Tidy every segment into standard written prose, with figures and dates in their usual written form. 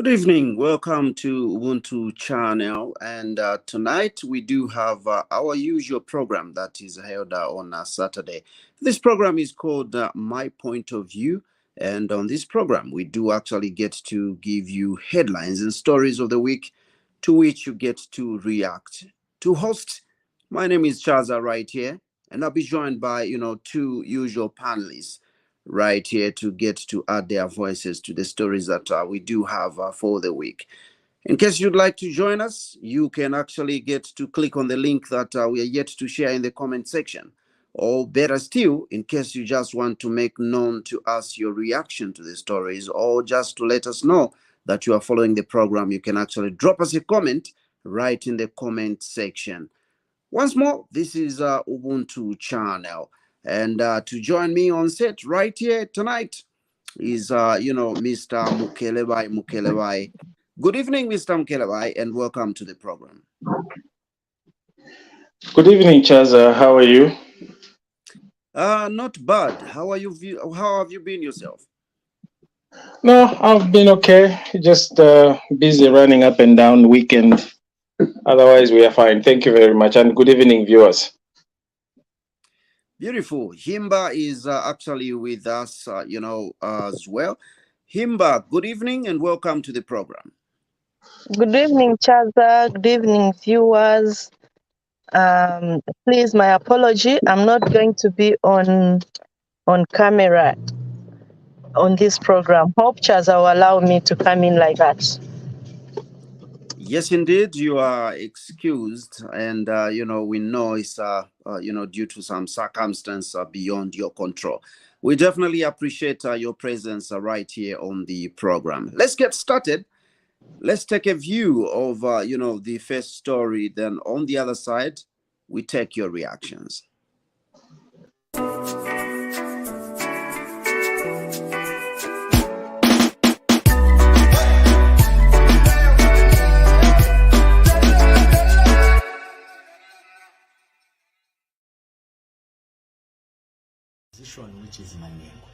Good evening. Welcome to Ubuntu channel. And tonight we do have our usual program that is held on Saturday. This program is called My Point of View. And on this program, we do actually get to give you headlines and stories of the week to which you get to react. To host, my name is Chaza right here. And I'll be joined by, two usual panelists right here to get to add their voices to the stories that we do have for the week. In case you'd like to join us, you can actually get to click on the link that we are yet to share in the comment section. Or better still, in case you just want to make known to us your reaction to the stories, or just to let us know that you are following the program, you can actually drop us a comment right in the comment section. Once more, this is Ubuntu channel. And to join me on set right here tonight is, Mr. Mukelebai. Good evening, Mr. Mukelebai, and welcome to the program. Good evening, Chaza. How are you? Not bad. How are you? How have you been yourself? No, I've been okay. Just busy running up and down weekend. Otherwise, we are fine. Thank you very much. And good evening, viewers. Beautiful. Himba is actually with us, as well. Himba, good evening and welcome to the program. Good evening, Chaza. Good evening, viewers. Please, my apology. I'm not going to be on camera on this program. Hope Chaza will allow me to come in like that. Yes, indeed, you are excused, and we know it's due to some circumstance beyond your control. We definitely appreciate your presence right here on the program. Let's get started. Let's take a view of the first story. Then on the other side, we take your reactions. Which is Manengo.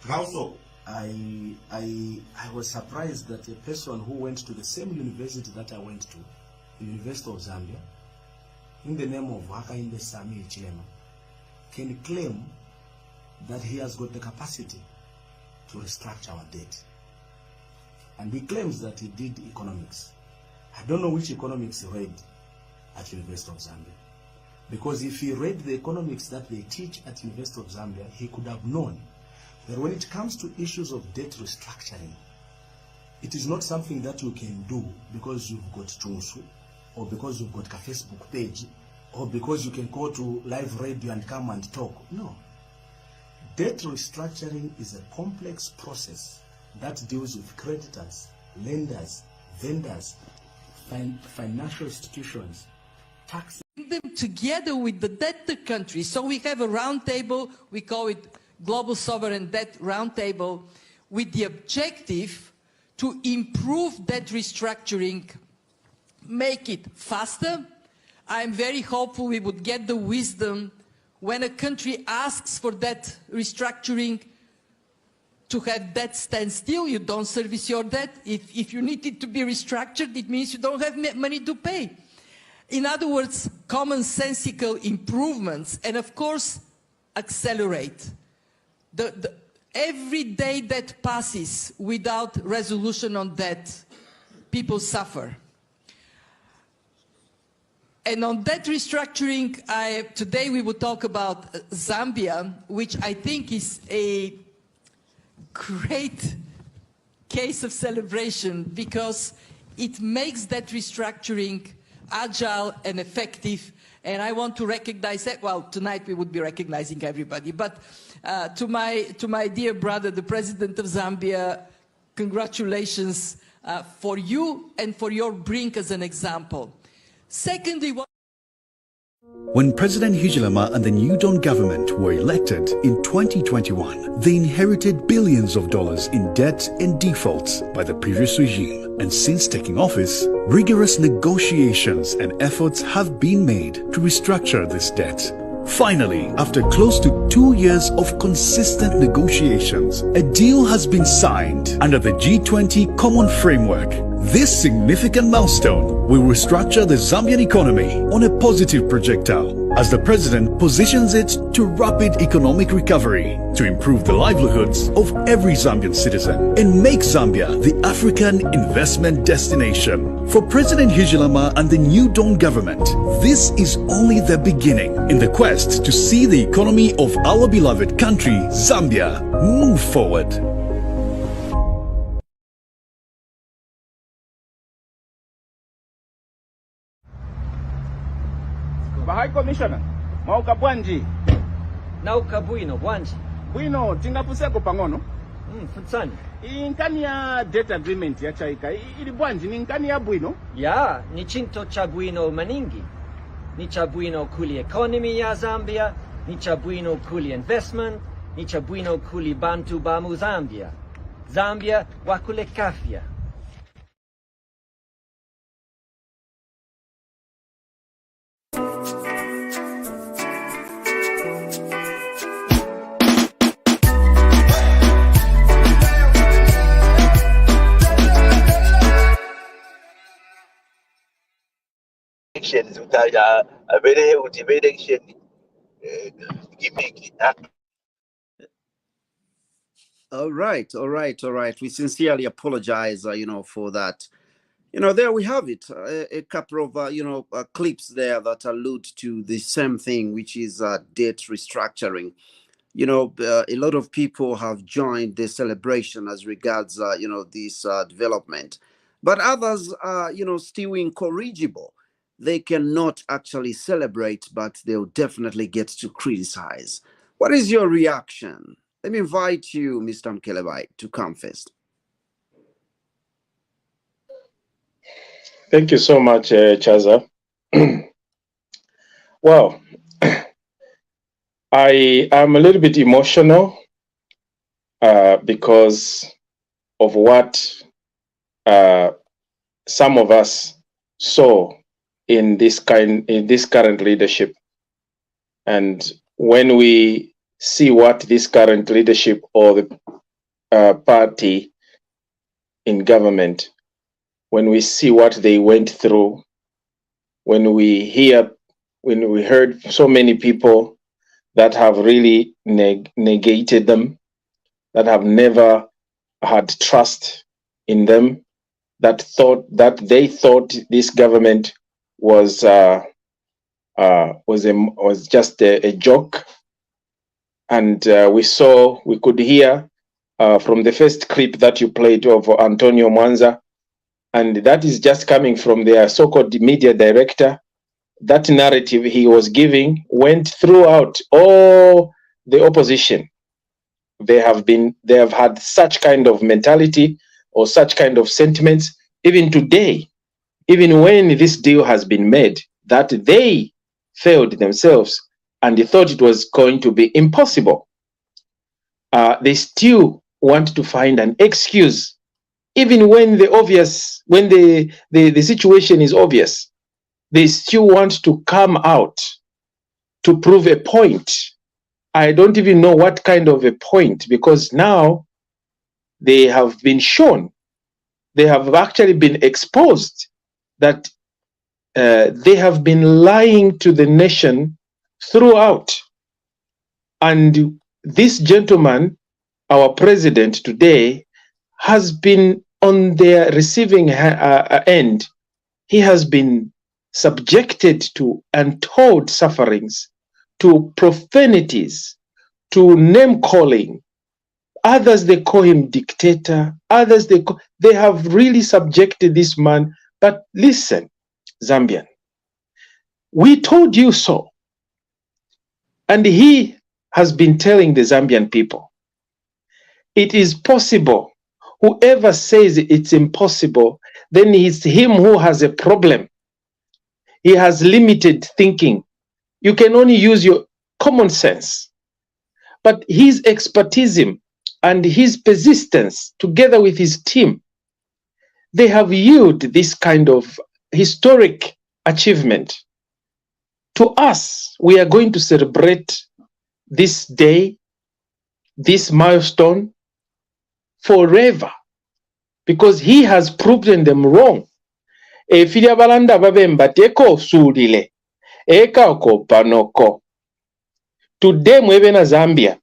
How so? I was surprised that a person who went to the same university that I went to, the University of Zambia, in the name of Hakainde Sami Chilema, can claim that he has got the capacity to restructure our debt. And he claims that he did economics. I don't know which economics he read at University of Zambia. Because if he read the economics that they teach at University of Zambia, he could have known that when it comes to issues of debt restructuring, it is not something that you can do because you've got Chunsu, or because you've got a Facebook page, or because you can go to live radio and come and talk. No. Debt restructuring is a complex process that deals with creditors, lenders, vendors, financial institutions, tax them together with the debtor countries. So we have a roundtable, we call it Global Sovereign Debt Roundtable, with the objective to improve debt restructuring, make it faster. I'm very hopeful we would get the wisdom when a country asks for debt restructuring to have debt stand still. You don't service your debt. If you need it to be restructured, it means you don't have money to pay. In other words, commonsensical improvements, and of course, accelerate. Every day that passes without resolution on debt, people suffer. And on debt restructuring, today we will talk about Zambia, which I think is a great case of celebration because it makes debt restructuring agile and effective, and I want to recognize that. Well, tonight we would be recognizing everybody, but to my dear brother, the President of Zambia, congratulations for you and for your bring as an example. Secondly, when President Hichilema and the New Dawn government were elected in 2021, they inherited billions of dollars in debt and defaults by the previous regime. And since taking office, rigorous negotiations and efforts have been made to restructure this debt. Finally, after close to 2 years of consistent negotiations, a deal has been signed under the G20 Common Framework. This significant milestone will restructure the Zambian economy on a positive trajectory as the president positions it to rapid economic recovery to improve the livelihoods of every Zambian citizen and make Zambia the African investment destination. For President Hichilema and the New Dawn government, this is only the beginning in the quest to see the economy of our beloved country, Zambia, move forward. High Commissioner, mauka bwanji. Nauka bwino bwanji. Bwino tingapuseko pang'ono. Futsani. Inkani ya debt agreement ya chaika ili bwanji ni nkani ya bwino. Ya, ni chinto cha bwino maningi. Ni cha bwino kuli economy ya Zambia, ni cha bwino kuli investment, ni cha bwino kuli bantu bamu Zambia. Zambia wakule kafya. All right. We sincerely apologize, for that. There we have it. A couple of, clips there that allude to the same thing, which is debt restructuring. A lot of people have joined the celebration as regards, this development. But others are, still incorrigible. They cannot actually celebrate, but they'll definitely get to criticize. What is your reaction? Let me invite you, Mr. Mkelebai, to come first. Thank you so much, Chaza. Well, I am a little bit emotional because of what some of us saw in this current leadership. And when we see what this current leadership or the party in government, when we see what they went through, when we heard so many people that have really negated them, that have never had trust in them, that they thought this government was just a joke. And we could hear from the first clip that you played of Antonio Mwanza, and that is just coming from their so-called media director. That narrative he was giving went throughout all the opposition. They have had such kind of mentality or such kind of sentiments, even today, even when this deal has been made, that they failed themselves and they thought it was going to be impossible. They still want to find an excuse, even when the situation is obvious. They still want to come out to prove a point. I don't even know what kind of a point, because now they have been shown, they have actually been exposed that they have been lying to the nation throughout. And this gentleman, our president today, has been on their receiving end. He has been subjected to untold sufferings, to profanities, to name calling. Others, they call him dictator. Others, they have really subjected this man. But listen, Zambian, we told you so. And he has been telling the Zambian people, it is possible. Whoever says it's impossible, then it's him who has a problem. He has limited thinking. You can only use your common sense. But his expertise and his persistence, together with his team, they have yielded this kind of historic achievement To us, we are going to celebrate this day, this milestone forever, because he has proven them wrong. Efilia balanda babemba teko sulile eka okopanoko. Today mwebena Zambia,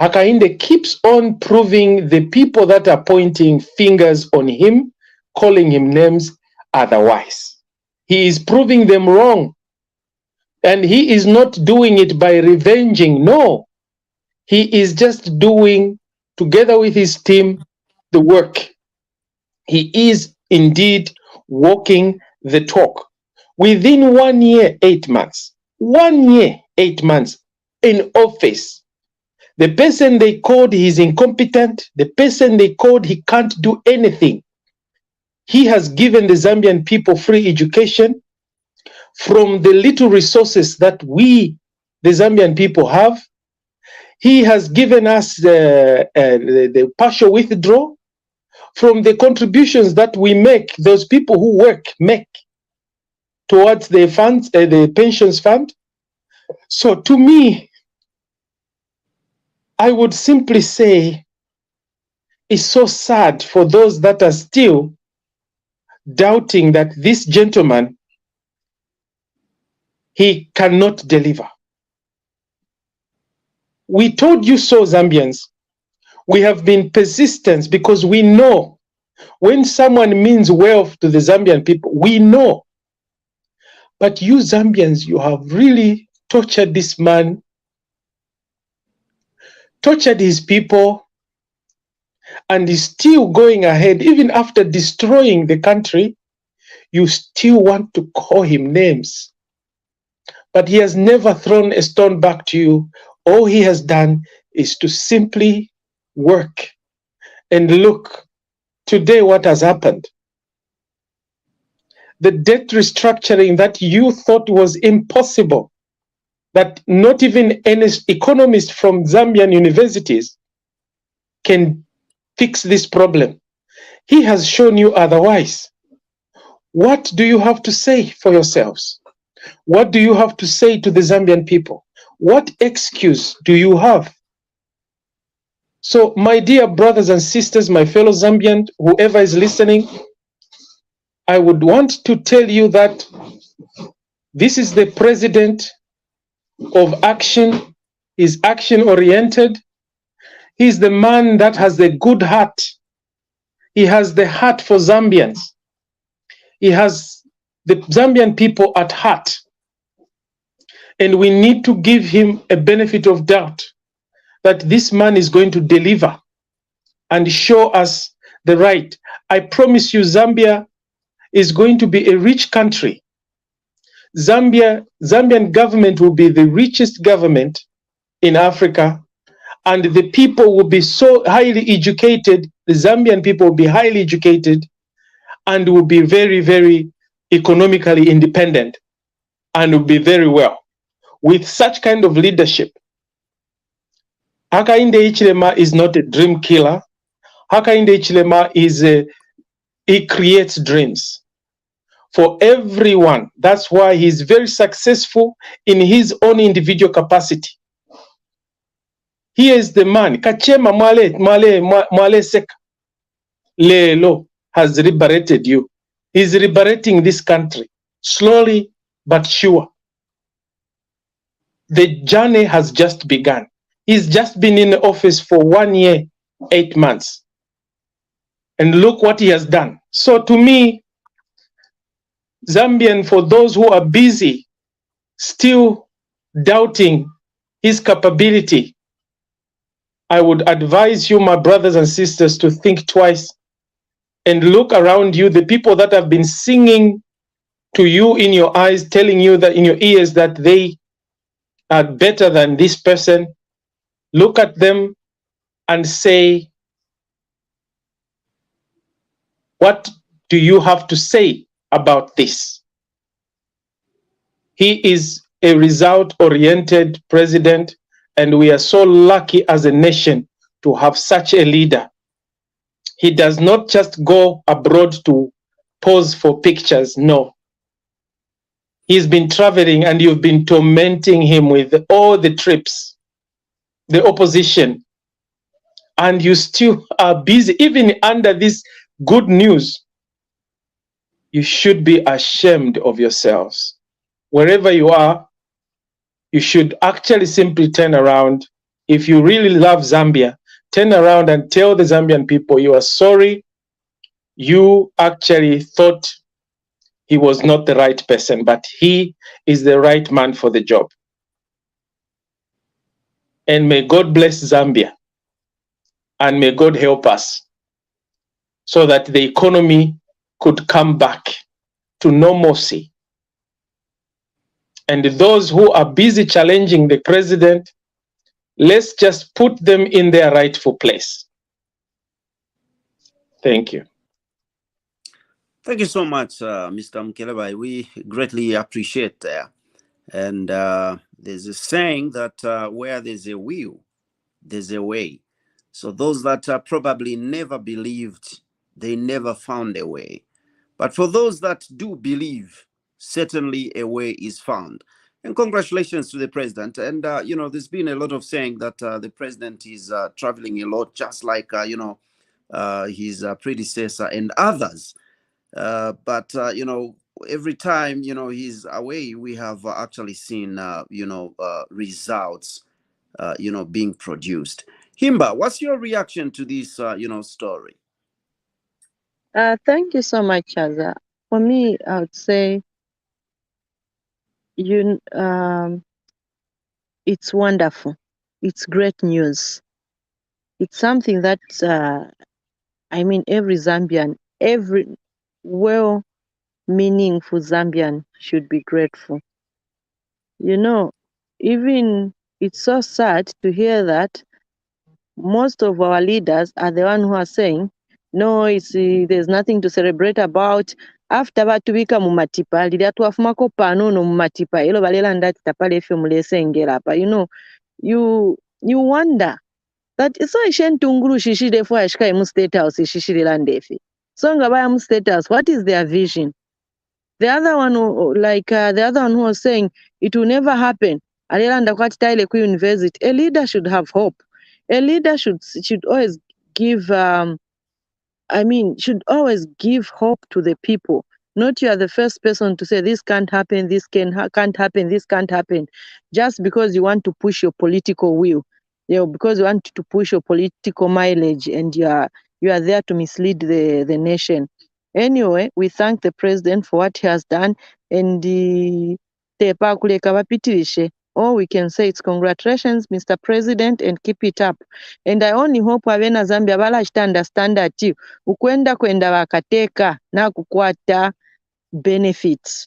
Hakainde keeps on proving the people that are pointing fingers on him, calling him names otherwise. He is proving them wrong. And he is not doing it by revenging. No. He is just doing, together with his team, the work. He is indeed walking the talk. Within 1 year, 8 months, 1 year, 8 months in office, the person they called he's incompetent, the person they called he can't do anything, he has given the Zambian people free education from the little resources that we, the Zambian people, have. He has given us the partial withdrawal from the contributions that we make, those people who work make towards the funds, the pensions fund. So to me, I would simply say it's so sad for those that are still doubting that this gentleman, he cannot deliver. We told you so, Zambians. We have been persistent because we know when someone means wealth to the Zambian people, we know. But you Zambians, you have really tortured this man, tortured his people, and is still going ahead. Even after destroying the country, you still want to call him names. But he has never thrown a stone back to you. All he has done is to simply work. And look, today what has happened? The debt restructuring that you thought was impossible, that not even any economist from Zambian universities can fix this problem. He has shown you otherwise. What do you have to say for yourselves? What do you have to say to the Zambian people? What excuse do you have? So, my dear brothers and sisters, my fellow Zambians, whoever is listening, I would want to tell you that this is the president of action. He's action-oriented. He's the man that has the good heart. He has the heart for Zambians. He has the Zambian people at heart. And we need to give him a benefit of doubt that this man is going to deliver and show us the right. I promise you, Zambia is going to be a rich country. Zambian government will be the richest government in Africa, and the people will be so highly educated. The Zambian people will be highly educated and will be very, very economically independent and will be very well. With such kind of leadership, Hakainde Hichilema is not a dream killer. Hakainde Hichilema he creates dreams for everyone. That's why he's very successful in his own individual capacity. He is the man. Kachema Mwale Seka Lelo has liberated you. He's liberating this country slowly but sure. The journey has just begun. He's just been in the office for 1 year, 8 months. And look what he has done. So to me, Zambian, for those who are busy, still doubting his capability, I would advise you, my brothers and sisters, to think twice and look around you. The people that have been singing to you in your eyes, telling you that in your ears that they are better than this person, look at them and say, what do you have to say about this? He is a result-oriented president, and we are so lucky as a nation to have such a leader. He does not just go abroad to pose for pictures, no. He's been traveling and you've been tormenting him with all the trips, the opposition, and you still are busy, even under this good news. You should be ashamed of yourselves. Wherever you are, you should actually simply turn around. If you really love Zambia, turn around and tell the Zambian people you are sorry. You actually thought he was not the right person, but he is the right man for the job. And may God bless Zambia, and may God help us so that the economy could come back to normalcy. And those who are busy challenging the president, let's just put them in their rightful place. Thank you. Thank you so much, Mr. Mkelebai. We greatly appreciate that. And there's a saying that where there's a will, there's a way. So those that probably never believed, they never found a way. But for those that do believe, certainly a way is found. And congratulations to the president. And, there's been a lot of saying that the president is traveling a lot, just like, his predecessor and others. But every time, he's away, we have actually seen, results, being produced. Himba, what's your reaction to this, story? Thank you so much, Chaza. For me, I would say it's wonderful. It's great news. It's something that every Zambian, every well-meaningful Zambian should be grateful. Even it's so sad to hear that most of our leaders are the one who are saying, no, there's nothing to celebrate about. After batubika mu matipa lili atwafumako pano no mu matipa elo balela ndati tapale efe mulese ngera apa. You wonder that so ishentunguru shishire fo ashika mu state house shishire landefe. So ngabaya mu state house, what is their vision? The other one who was saying it will never happen. Alela ndakwati taile ku university. A leader should have hope. A leader should always give should always give hope to the people. Not you are the first person to say this can't happen, this can't happen, this can't happen, just because you want to push your political will, because you want to push your political mileage, and you are there to mislead the nation. Anyway, we thank the president for what he has done, and all we can say is congratulations, Mr. President, and keep it up. And I only hope abena Zambia balashita understand that ukwenda bakateka na kukwata benefits.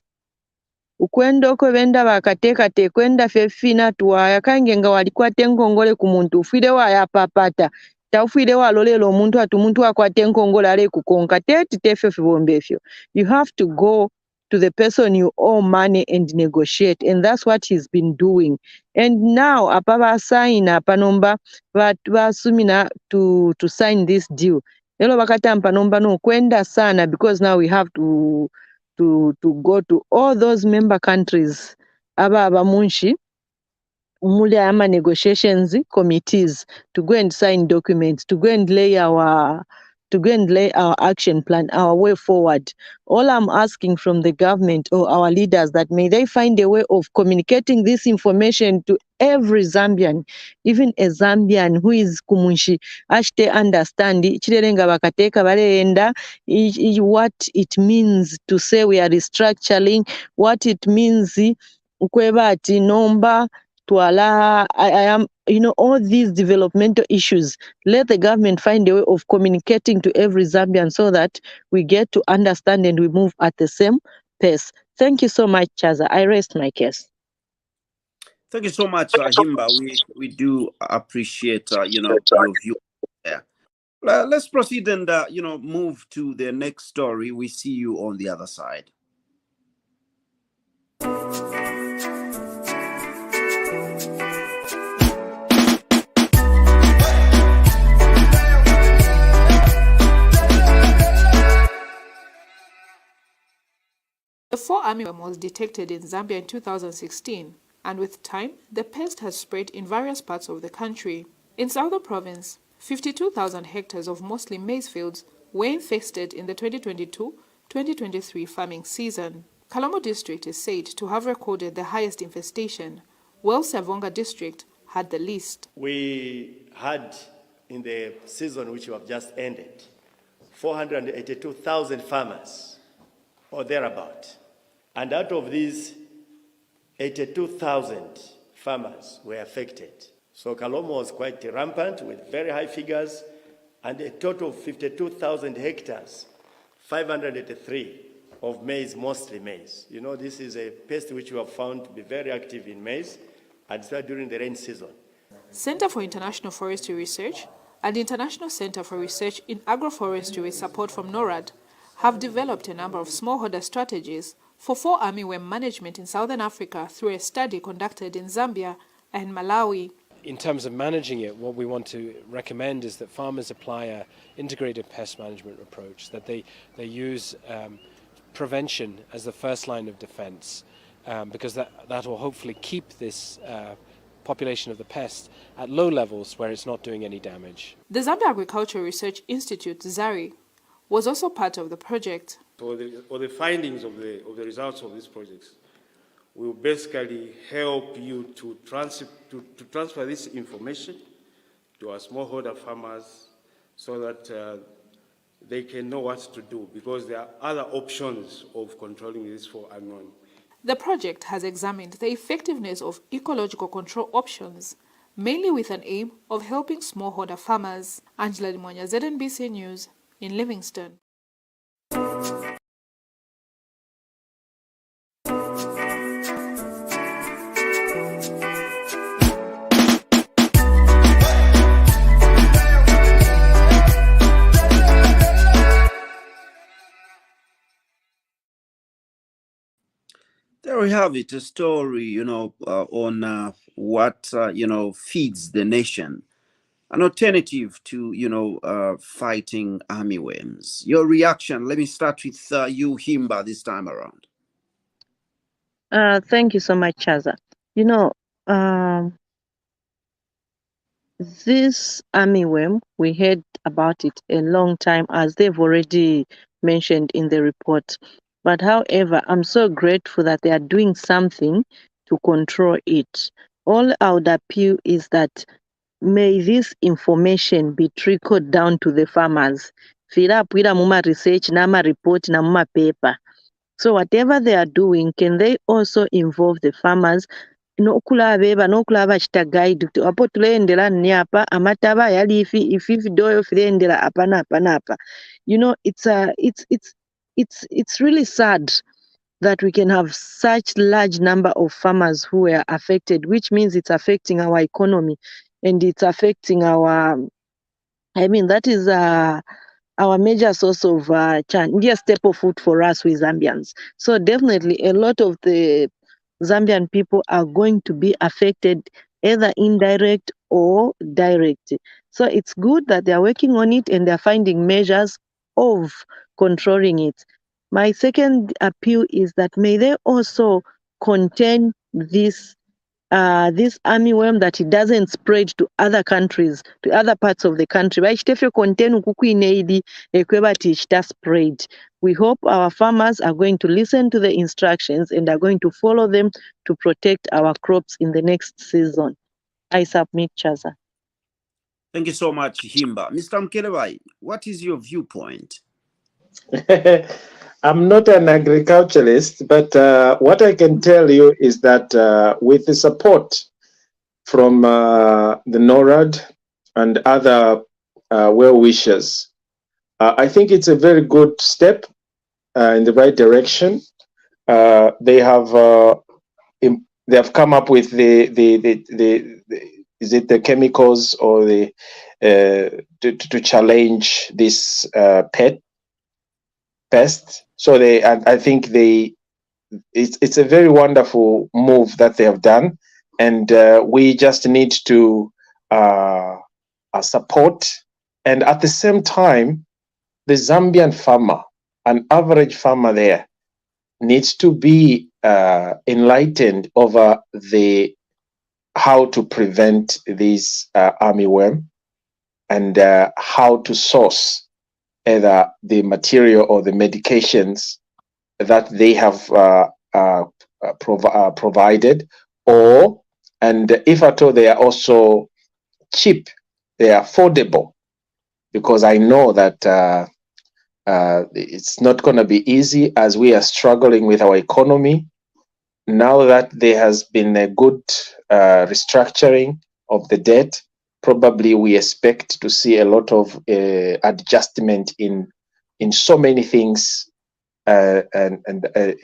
Ukwenda oko benda bakateka tekwenda fefina tuwaya kange nga walikwate nkongole ku muntu ufire wayapapata. Taufire walolelo omuntu muntu akwate nkongole ale kukonka teti tefe fibombefyo. You have to go to the person you owe money and negotiate, and that's what he's been doing. And now apaba sign panomba basumina to sign this deal. Elo bakata panomba no kwenda sana, because now we have to go to all those member countries aba munshi mule ama negotiations committees to go and sign documents, to go and lay our action plan, our way forward. All I'm asking from the government or our leaders, that may they find a way of communicating this information to every Zambian, even a Zambian who is kumunshi, ashte understand what it means to say we are restructuring, what it means ukwebati nomba tuala, I am, all these developmental issues. Let the government find a way of communicating to every Zambian so that we get to understand and we move at the same pace. Thank you so much, Chaza. I rest my case. Thank you so much, Himba. We do appreciate, your view there. Let's proceed and, move to the next story. We see you on the other side. The 4 armyworm was detected in Zambia in 2016, and with time, the pest has spread in various parts of the country. In Southern Province, 52,000 hectares of mostly maize fields were infested in the 2022-2023 farming season. Kalombo District is said to have recorded the highest infestation, while Savonga District had the least. We had, in the season which we have just ended, 482,000 farmers, or thereabout. And out of these, 82,000 farmers were affected. So Kalombo was quite rampant with very high figures, and a total of 52,000 hectares, 583 of maize, mostly maize. You know, this is a pest which we have found to be very active in maize, and especially during the rain season. Center for International Forestry Research and the International Center for Research in Agroforestry with support from NORAD have developed a number of smallholder strategies for 4 armyworm management in Southern Africa through a study conducted in Zambia and Malawi. In terms of managing it, what we want to recommend is that farmers apply an integrated pest management approach, that they use prevention as the first line of defense, because that will hopefully keep this population of the pest at low levels where it's not doing any damage. The Zambia Agricultural Research Institute, ZARI, was also part of the project. So the findings of the results of these projects will basically help you to transfer this information to our smallholder farmers so that they can know what to do, because there are other options of controlling this for armyworm. The project has examined the effectiveness of ecological control options, mainly with an aim of helping smallholder farmers. Angela Limonya, ZNBC News, in Livingstone. There we have it, a story, on what, feeds the nation. An alternative to, fighting armyworms. Your reaction, let me start with you, Himba, this time around. Thank you so much, Chaza. This armyworm, we heard about it a long time, as they've already mentioned in the report. But however, I'm so grateful that they are doing something to control it. All I would appeal is that may this information be trickled down to the farmers. Fira pwira muma research, nama report, na muma paper. So whatever they are doing, can they also involve the farmers? Nokula chita guide apo tulendera nyapa amataba yali if doyo filendera apana. It's really sad that we can have such large number of farmers who are affected, which means it's affecting our economy and it's affecting that is our major source of staple food for us with Zambians. So definitely a lot of the Zambian people are going to be affected, either indirect or direct. So it's good that they are working on it and they're finding measures of controlling it. My second appeal is that may they also contain this armyworm, that it doesn't spread to other countries, to other parts of the country. Spread. We hope our farmers are going to listen to the instructions and are going to follow them to protect our crops in the next season. I submit, Chaza. Thank you so much, Himba. Mr. Mkelebai, what is your viewpoint? I'm not an agriculturalist, but what I can tell you is that with the support from the NORAD and other well-wishers, I think it's a very good step in the right direction. They have come up with the chemicals or the to challenge this pest. So I think it's a very wonderful move that they have done, and we just need to support. And at the same time, the Zambian farmer, an average farmer there, needs to be enlightened over how to prevent this armyworm and how to source either the material or the medications that they have provided, and if at all they are also cheap, they are affordable, because I know that it's not going to be easy as we are struggling with our economy. Now that there has been a good restructuring of the debt, probably we expect to see a lot of adjustment in so many things, and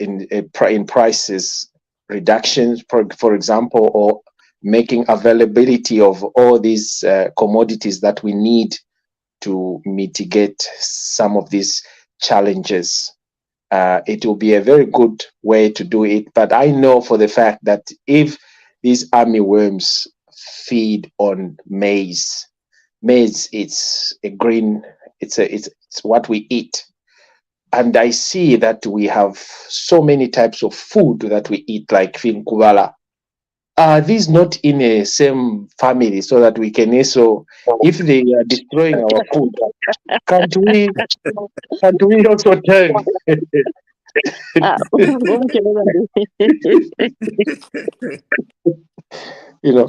in prices reductions, for example, or making availability of all these commodities that we need to mitigate some of these challenges. It will be a very good way to do it. But I know for the fact that if these armyworms feed on maize, it's a green, it's what we eat. And I see that we have so many types of food that we eat, like finkubala. Are these not in a same family, so that we can also, if they are destroying our food, can't we also turn?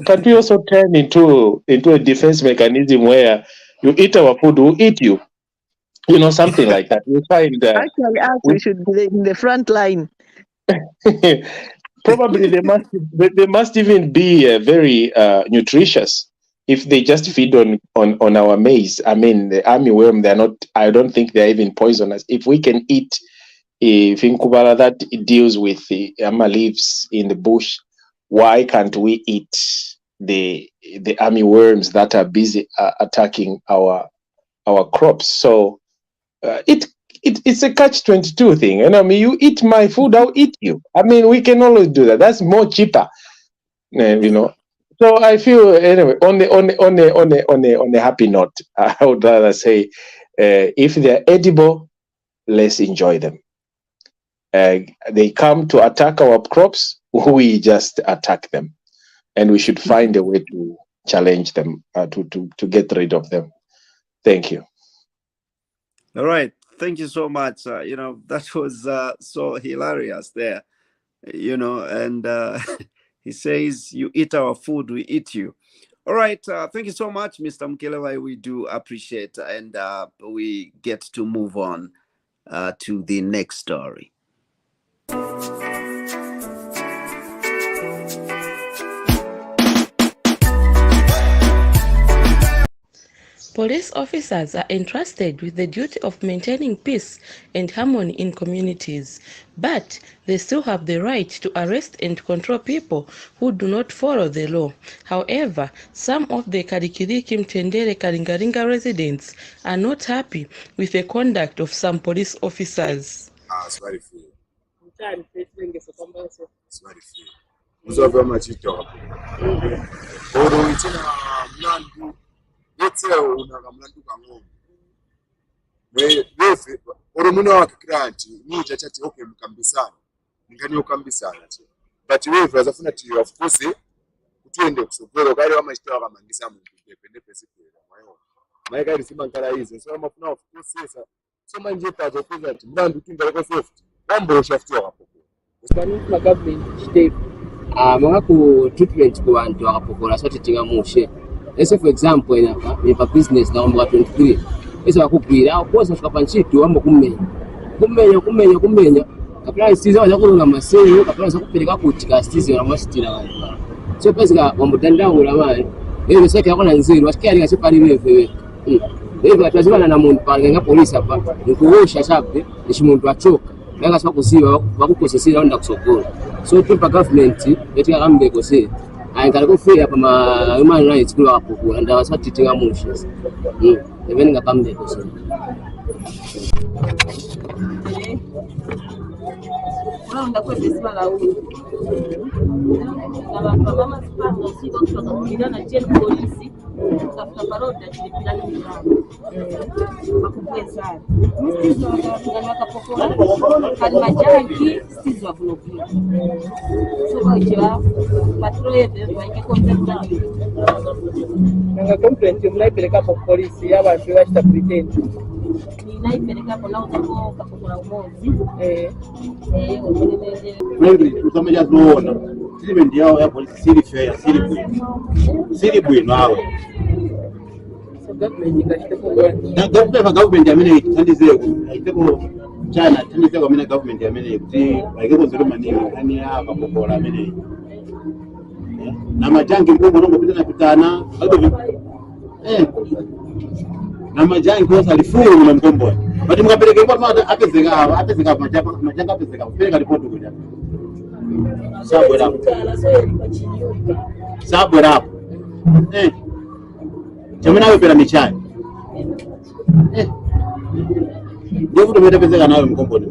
Can't we also turn into a defense mechanism where you eat our food, we'll eat you? Something like that. We find actually, we should be in the front line. Probably they must even be very nutritious if they just feed on our maize. I mean, the armyworm, they're not. I don't think they're even poisonous. If we can eat finkubala that deals with the ama leaves in the bush, why can't we eat the armyworms that are busy attacking our crops? So it's a catch-22 thing. And I mean, you eat my food, I'll eat you. I mean, we can always do that. That's more cheaper, So I feel, anyway, on a happy note, I would rather say, if they're edible, let's enjoy them. They come to attack our crops, we just attack them, and we should find a way to challenge them, to get rid of them. Thank you. All right. Thank you so much. That was so hilarious there, and he says, you eat our food, we eat you. All right. Thank you so much, Mr. Mkelewa. We do appreciate, and we get to move on to the next story. Police officers are entrusted with the duty of maintaining peace and harmony in communities, but they still have the right to arrest and control people who do not follow the law. However, some of the Karikiriki Mtendere Kalingaringa residents are not happy with the conduct of some police officers. It's very free. It's very free. Oromuna wakikranti ni chachati okay mkambisana ngani ukambisana but wewe wazafuna ti of course utende kusogolo kale wamashitwa kamangisa muntu depende pesi kwela mwayo maika risima nkala hizo so mafuna of course sasa so manje tazo kuza ti mlandu tinga ko soft mambo shaftiwa hapo usani kwa government state manga ku treatment ku bantu akapokola so tinga mushe. Let's say for example in a business na umwa 23 ese bakubwira ukoza shika panchito wambo kumenya kapla isiza waza kulunga maseyo kapla za kupeleka ku tikasizi na masitira so pesa wamutanda ulabaye leo sasa yako na nziro wasikia ali ngasipali wewe leo atazibana na muntu pale nga polisi hapa nikuosha shabe nishimuntu achoka nanga sima kuziba bakukosesira onda kusokolo so tupa government yetika kambe kose aingala kufika hapa ma human rights kwa hapo ndio wasati tinga mushi even nga kambe kose Ronda kwese sima la huyu na mama sipanga sio kwa kupiga na jeshi polisi Tafuta paroda chilipila n'umugambi bakugwezana stizo bakagana bakapokora kali majanki stizo bakulokia so ikiwa patro yebe baike kontakta nanga complaint mnaipeleka kwa polisi y'abantu bashita pretend ninaipeleka kwa nao tako kapokora umozi Friendly, tusameja tuona. Silibendi yao ya polisi siri fair, siri bwino. Siri bwino awe. so government ikashite kwa Na government ya mene itandizeko. Iteko chana itandizeko mene government ya mene kuti baikeko zero manini hani hapa popola mene. Na majangi mkongo nongo pita na pitana. Na majangi kwa salifu na mkombo. Bati mkapeleke kwa mata apezeka majanga apezeka peleka ripoti kuja. Sabu rapo. Chamana wewe pera michani. Ndio tumetepezeka nawe mkomboni.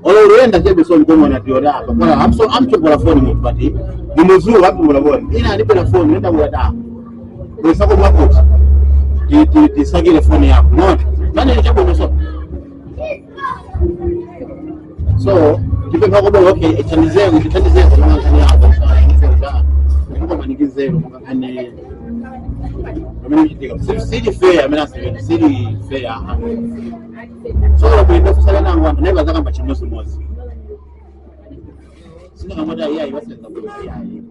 Wala ulienda chebe so mkomo na tiora hapa. Kwa amchobora phone mtu bati. Ni mzuri hapo mbona bwana. Ina anipe na phone nenda kwa da. Kwa sababu mwako. Tisagile phone yako. Note. Nani ni chabo mso. So, kipe kwa kwa okay, itanize kwa mangani hapa. Ndio manigize kwa mangani. Siri fair, mimi nasema siri fair. So, kwa sasa na ngwana neba zaka machimoso mozi. Sina kama dai yai wasa yai.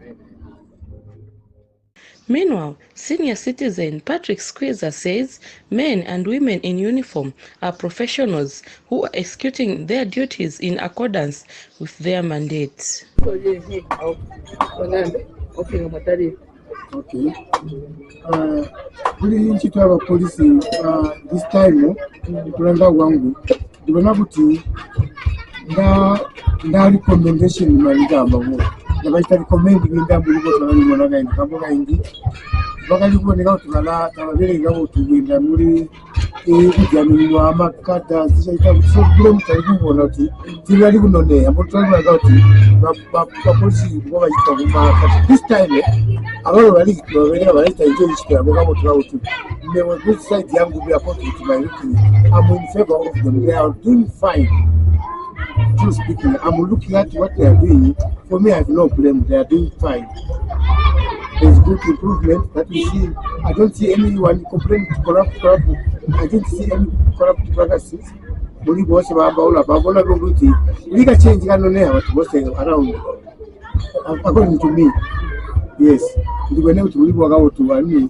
Meanwhile, senior citizen Patrick Squeezer says men and women in uniform are professionals who are executing their duties in accordance with their mandates. Okay. Kuli nchi tu hapa polisi this time kulanga wangu ndibona kuti nda recommendation malingamba ngo ndabashita recommend binda muri bose bari mona gaindi kambo gaindi bakali kuboneka kuti bala tababereka kuti binda muri kujamini amakata zishaita kuti kule mutari kubona kuti tiri kunone ambo tari kuti polisi ngo bachita kumaka this time abaro bari kubereka baraita icyo gishikira ngo kabo turabutu newe good side yangu bya point to my looking I'm in favor of them. They are doing fine. True speaking, I'm looking at what they are doing. For me, I have no problem. They are doing fine. There's good improvement that we see. I don't see anyone complaining to corrupt. I don't see any corrupt practices. Only boss about Babola Goguti. We can change around. According to me, yes. They were able to work out to me.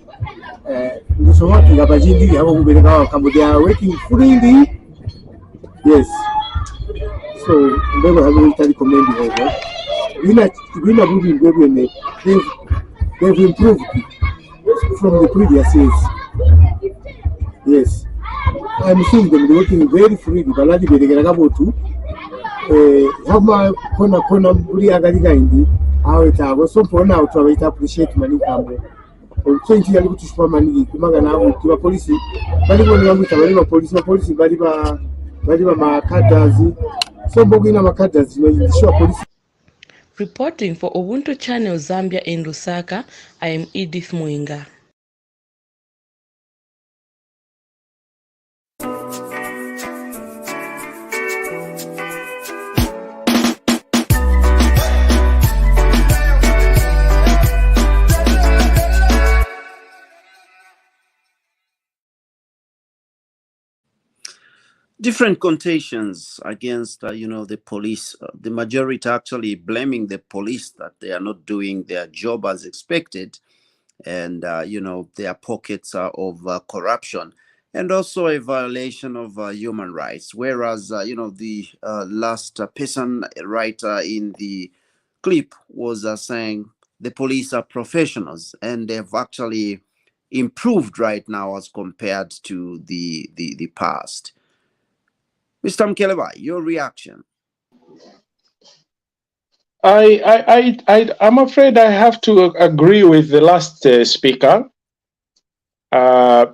So what they are working freely. Yes. So they will have a recommend over. They've improved from the previous years. Yes. I'm seeing them working very freely. Baladi Beregabo too. Hama Kona Buri Agariga Indi. How it was so for now to appreciate money. Change ya lukutu shpa manigi kumaga na kiwa polisi bali kwa niwangu tabaliwa polisi bali ba makadazi so mbogi na makadazi wajishwa polisi. Reporting for Ubuntu Channel Zambia in Lusaka, I am Edith Mwinga. Different connotations against, the police. The majority actually blaming the police that they are not doing their job as expected. And, their pockets of corruption and also a violation of human rights. Whereas, the last person writer in the clip was saying the police are professionals and they've actually improved right now as compared to the past. Mr. Mkeleba, your reaction? I'm afraid I have to agree with the last speaker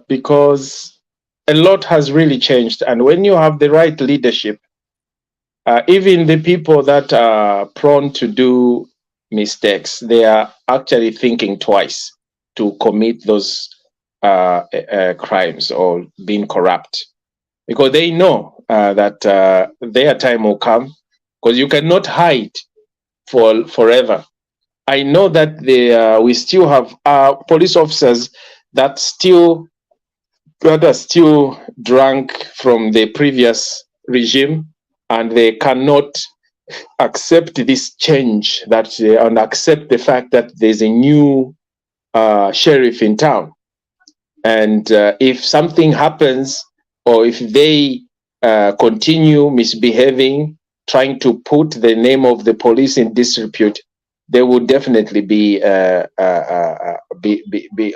because a lot has really changed. And when you have the right leadership, even the people that are prone to do mistakes, they are actually thinking twice to commit those crimes or being corrupt, because they know that their time will come, because you cannot hide for forever. I know that we still have police officers that are still drunk from the previous regime, and they cannot accept this change and accept the fact that there's a new sheriff in town. And if something happens, or if they continue misbehaving, trying to put the name of the police in disrepute, they will definitely be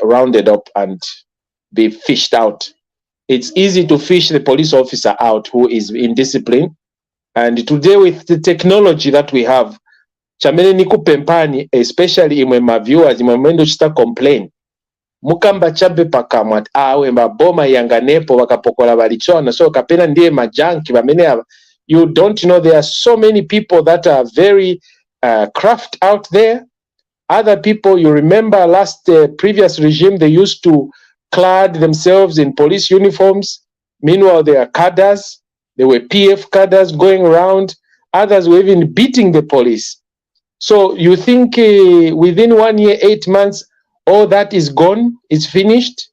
rounded up and be fished out. It's easy to fish the police officer out who is indisciplined. And today, with the technology that we have, chamene nikupempani, especially imwe ma viewers, imwe mwendo chita complain, mukamba chabe pakamwa awe maboma yanganepo wakapokola walichona, so kapena ndiye majanki bamene. You don't know there are so many people that are very craft out there. Other people, you remember previous regime, they used to clad themselves in police uniforms. Meanwhile, they are cadres. They were PF cadres going around. Others were even beating the police. So you think within 1 year, 8 months, all that is gone, it's finished?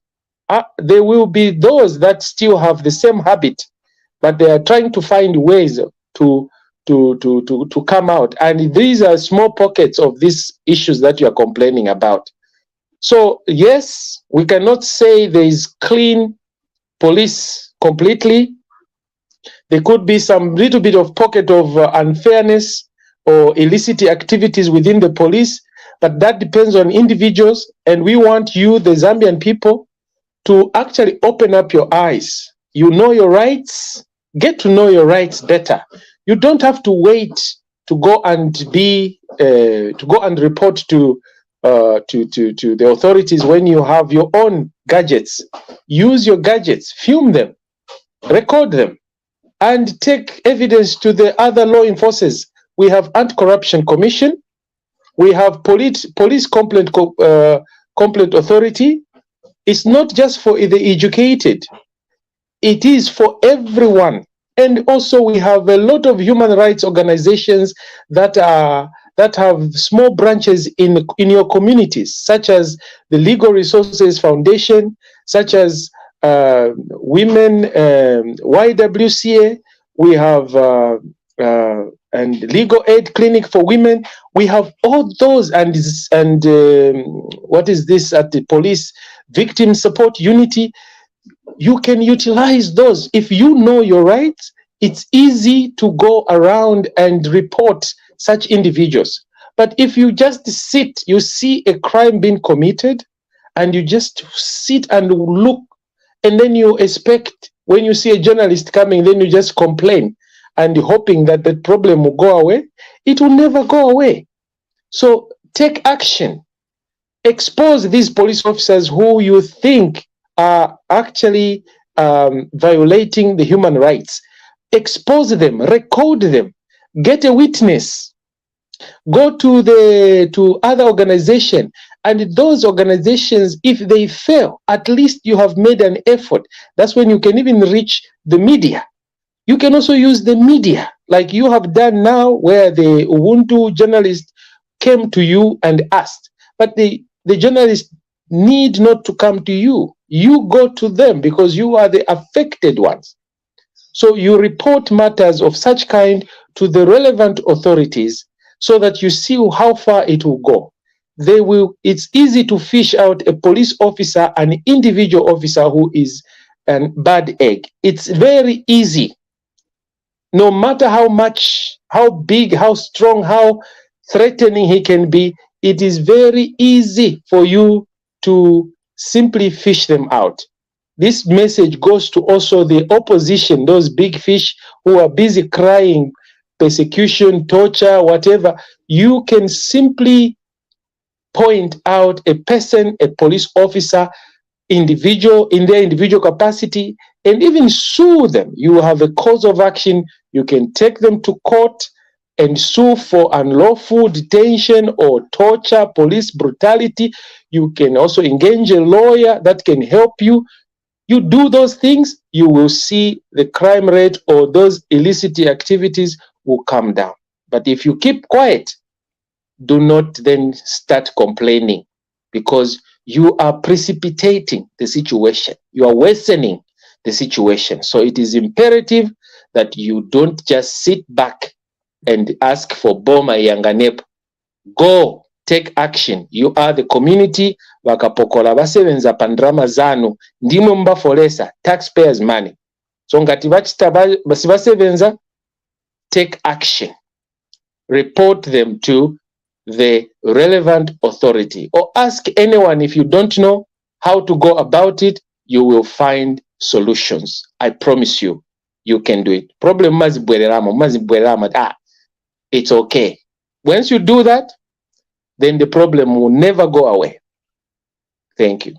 There will be those that still have the same habit, but they are trying to find ways to come out. And these are small pockets of these issues that you are complaining about. So yes, we cannot say there is clean police completely. There could be some little bit of pocket of unfairness or illicit activities within the police, but that depends on individuals. And we want you, the Zambian people, to actually open up your eyes. You know your rights. Get to know your rights better. You don't have to wait to go and report to the authorities when you have your own gadgets. Use your gadgets, film them, record them, and take evidence to the other law enforcers. We have Anti-Corruption Commission. We have police complaint authority. It's not just for the educated. It is for everyone. And also we have a lot of human rights organizations that have small branches in your communities, such as the Legal Resources Foundation, such as Women YWCA. We have and Legal Aid Clinic for Women. We have all those, and what is this at the Police Victim Support Unity? You can utilize those. If you know your rights, it's easy to go around and report such individuals. But if you just sit, you see a crime being committed, and you just sit and look, and then you expect, when you see a journalist coming, then you just complain and hoping that the problem will go away. It will never go away. So take action. Expose these police officers who you think are actually violating the human rights. Expose them, record them, get a witness, go to other organizations, and those organizations, if they fail, at least you have made an effort. That's when you can even reach the media. You can also use the media, like you have done now, where the Ubuntu journalist came to you and asked. But the journalists need not to come to you. You go to them because you are the affected ones. So you report matters of such kind to the relevant authorities so that you see how far it will go. It's easy to fish out a police officer, an individual officer who is a bad egg. It's very easy. No matter how much, how big, how strong, how threatening he can be, it is very easy for you to simply fish them out. This message goes to also the opposition, those big fish who are busy crying persecution, torture, whatever. You can simply point out a person, a police officer, individual, in their individual capacity, and even sue them. You have a cause of action. You can take them to court, and sue for unlawful detention or torture, police brutality. You can also engage a lawyer that can help you. You do those things, you will see the crime rate or those illicit activities will come down. But if you keep quiet, do not then start complaining, because you are precipitating the situation. You are worsening the situation. So it is imperative that you don't just sit back and ask for boma yanganepo. Go, take action. You are the community. Wakapokola basebenza pandrama zanu ndimwe mbafolesa, taxpayers money. So ngati bachita basibasebenza, take action. Report them to the relevant authority, or ask anyone. If you don't know how to go about it, you will find solutions. I promise you, you can do it. Problem mazibwerama, it's okay. Once you do that, then the problem will never go away. Thank you.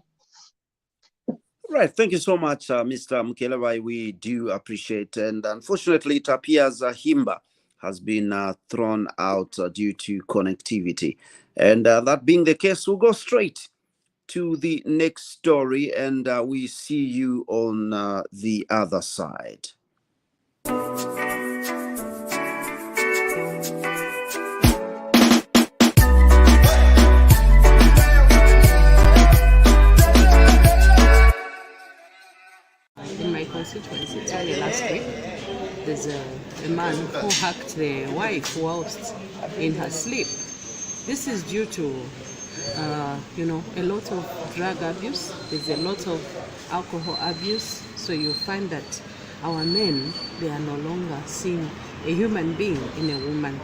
Right. Thank you so much, Mr. Mukelebai. We do appreciate. And unfortunately, it appears Himba has been thrown out due to connectivity. And that being the case, we'll go straight to the next story, and we see you on the other side. In my constituency, it's only last week, there's a man who hacked the wife whilst in her sleep. This is due to, a lot of drug abuse. There's a lot of alcohol abuse. So you find that our men, they are no longer seeing a human being in a woman.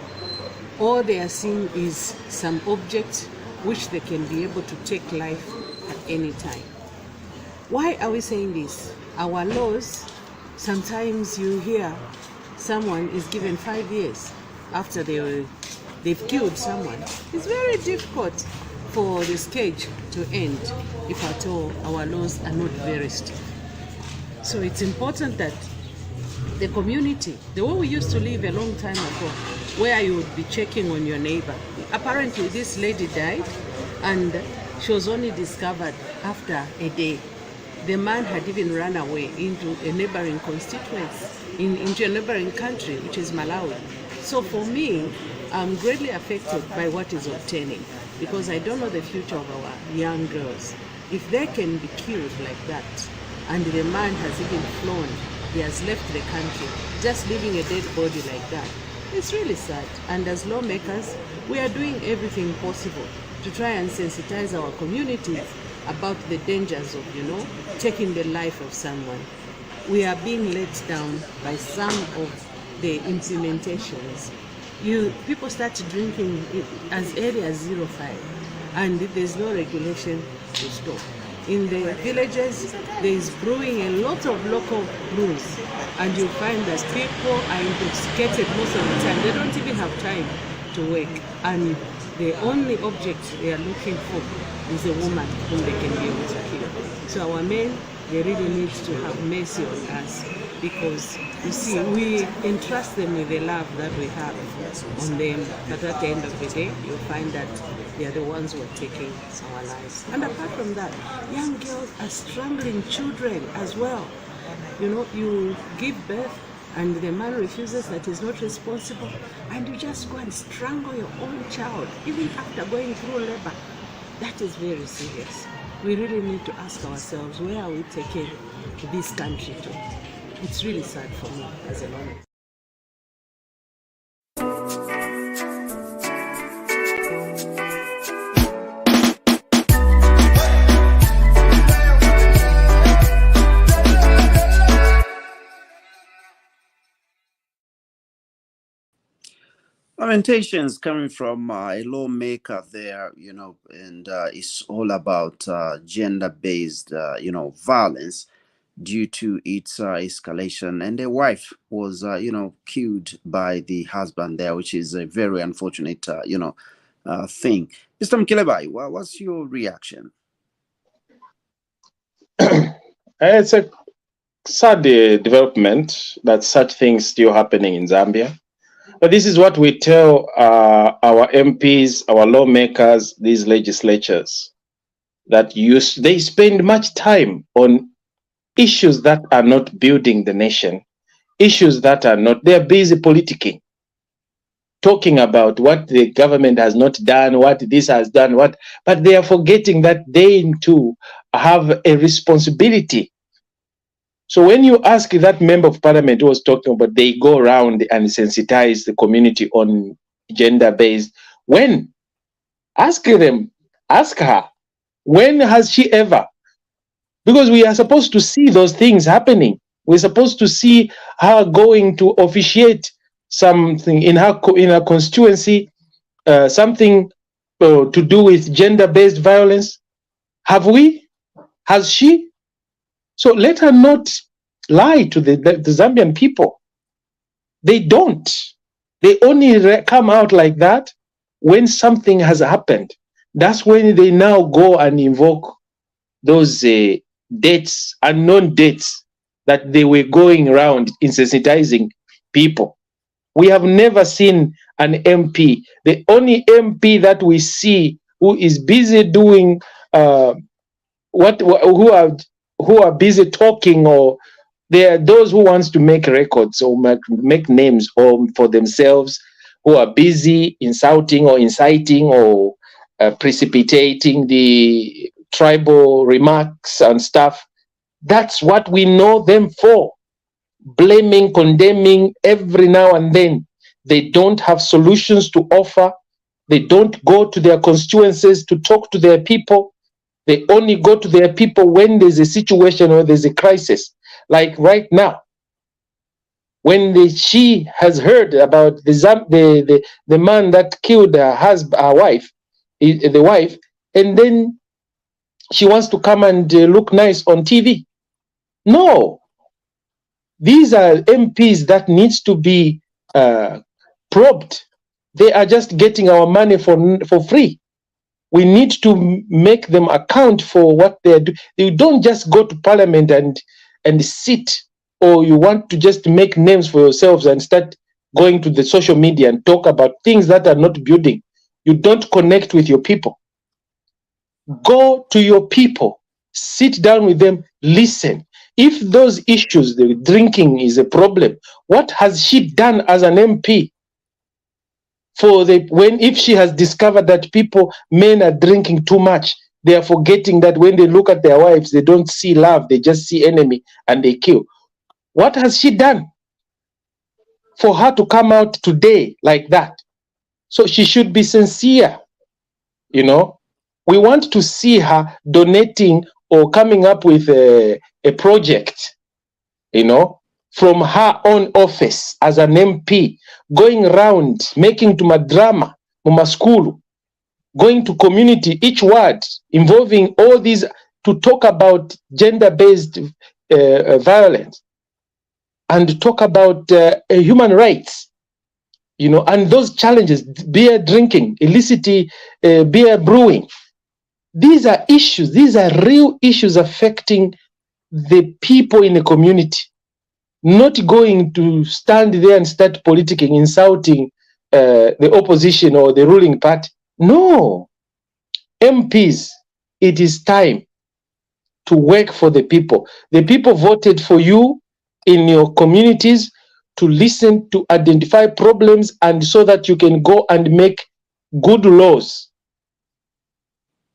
All they are seeing is some object which they can be able to take life at any time. Why are we saying this? Our laws, sometimes you hear someone is given 5 years after they've killed someone. It's very difficult for this cage to end if at all our laws are not very strict. So it's important that the community, the way we used to live a long time ago, where you would be checking on your neighbor. Apparently this lady died and she was only discovered after a day. The man had even run away into a neighboring constituency, into a neighboring country, which is Malawi. So for me, I'm greatly affected by what is obtaining, because I don't know the future of our young girls. If they can be killed like that, and the man has even flown, he has left the country, just leaving a dead body like that, it's really sad. And as lawmakers, we are doing everything possible to try and sensitize our communities about the dangers of, taking the life of someone. We are being let down by some of the implementations. People start drinking as early as 05, and there's no regulation to stop. In the villages, there is brewing a lot of local brews, and you find that people are intoxicated most of the time. They don't even have time to work, and the only object they are looking for is a woman whom they can be able to kill. So our men, they really need to have mercy on us, because you see, we entrust them with the love that we have on them, but at the end of the day, you'll find that they are the ones who are taking our lives. And apart from that, young girls are strangling children as well. You give birth and the man refuses, that is not responsible, and you just go and strangle your own child, even after going through labor. That is very serious. We really need to ask ourselves, where are we taking this country to? It's really sad for me as a lawyer. Lamentations coming from a lawmaker there, and it's all about gender-based, violence due to its escalation. And the wife was, killed by the husband there, which is a very unfortunate, thing. Mr. Mukelebai, what's your reaction? It's a sad development that such things still happening in Zambia. But this is what we tell our MPs, our lawmakers, these legislatures, that they spend much time on issues that are not building the nation, issues that are not, they're busy politicking, talking about what the government has not done, what this has done, but they are forgetting that they too have a responsibility. So when you ask that member of parliament who was talking about they go around and sensitize the community on gender-based, when? Ask her, when has she ever? Because we are supposed to see those things happening. We're supposed to see her going to officiate something in her constituency, something to do with gender-based violence. Have we? Has she? So let her not lie to the Zambian people. They don't. They only come out like that when something has happened. That's when they now go and invoke those dates, unknown dates, that they were going around insensitizing people. We have never seen an MP. The only MP that we see who is busy doing who are busy talking, or there are those who wants to make records or make names for themselves, who are busy insulting or inciting or precipitating the tribal remarks and stuff. That's what we know them for. Blaming, condemning every now and then. They don't have solutions to offer. They don't go to their constituencies to talk to their people. They only go to their people when there's a situation or there's a crisis. Like right now, when she has heard about the man that killed her wife, the wife, and then she wants to come and look nice on TV. No. These are MPs that needs to be probed. They are just getting our money for free. We need to make them account for what they're doing. You don't just go to parliament and sit, or you want to just make names for yourselves and start going to the social media and talk about things that are not building. You don't connect with your people. Go to your people, sit down with them, listen. If those issues, the drinking is a problem, what has she done as an MP? If she has discovered that men are drinking too much, they are forgetting that when they look at their wives, they don't see love, they just see enemy and they kill. What has she done for her to come out today like that? So she should be sincere, We want to see her donating or coming up with a project, from her own office as an MP, going around, making to madrama, mama school, going to community, each ward, involving all these to talk about gender-based violence and talk about human rights, and those challenges, beer drinking, illicit beer brewing. These are issues, these are real issues affecting the people in the community, not going to stand there and start politicking, insulting the opposition or the ruling party. No. MPs, it is time to work for the people. The people voted for you in your communities to listen, to identify problems, and so that you can go and make good laws.